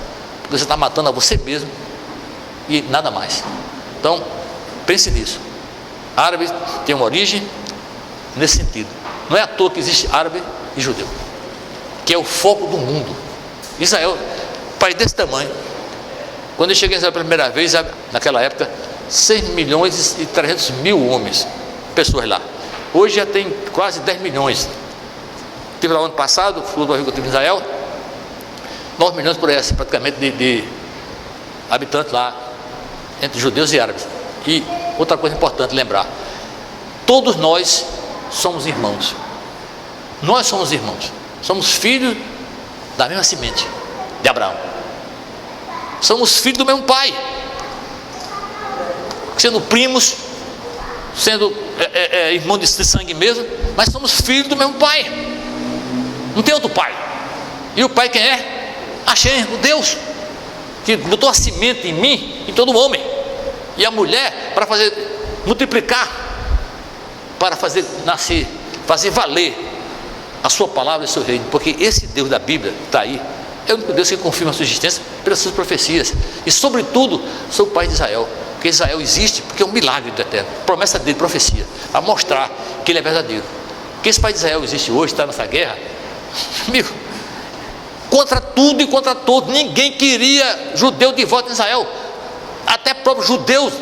porque você está matando a você mesmo e nada mais. Então, pense nisso. Árabe tem uma origem nesse sentido. Não é à toa que existe árabe e judeu, que é o foco do mundo. Israel, país desse tamanho. Quando eu cheguei em Israel pela primeira vez, naquela época, 6 milhões e 300 mil homens, pessoas lá. Hoje já tem quase 10 milhões. Estive lá ano passado, fui para em Israel, 9 milhões por essa, praticamente, de habitantes lá, entre judeus e árabes. E outra coisa importante lembrar: todos nós somos irmãos. Nós somos irmãos. Somos filhos da mesma semente de Abraão. Somos filhos do mesmo pai, sendo primos, sendo irmão de sangue mesmo, mas somos filhos do mesmo pai. Não tem outro pai. E o pai quem é? Hashem, o Deus que botou a semente em mim, em todo homem, e a mulher para fazer multiplicar, para fazer nascer, fazer valer a sua palavra e o seu reino. Porque esse Deus da Bíblia está aí, é o único Deus que confirma a sua existência pelas suas profecias, e sobretudo sobre o país de Israel, porque Israel existe porque é um milagre do Eterno, promessa dele, profecia, a mostrar que ele é verdadeiro. Que esse país de Israel existe hoje, está nessa guerra, amigo, contra tudo e contra todos. Ninguém queria judeu de volta em Israel, até próprios judeus,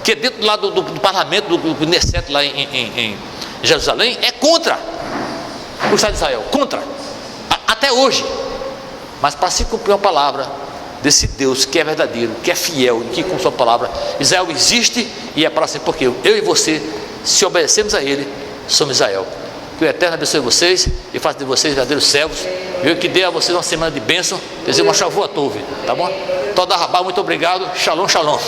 que dentro lá do parlamento, do Knesset lá em Jerusalém, é contra o Estado de Israel, contra, até hoje. Mas para se cumprir a palavra desse Deus que é verdadeiro, que é fiel e que com sua palavra, Israel existe e é para sempre, porque eu e você, se obedecemos a Ele, somos Israel. Que o Eterno abençoe vocês e faça de vocês verdadeiros servos. Eu que dê a vocês uma semana de bênção, desejo uma chavua tove, tá bom? Toda rabá, muito obrigado, shalom, shalom.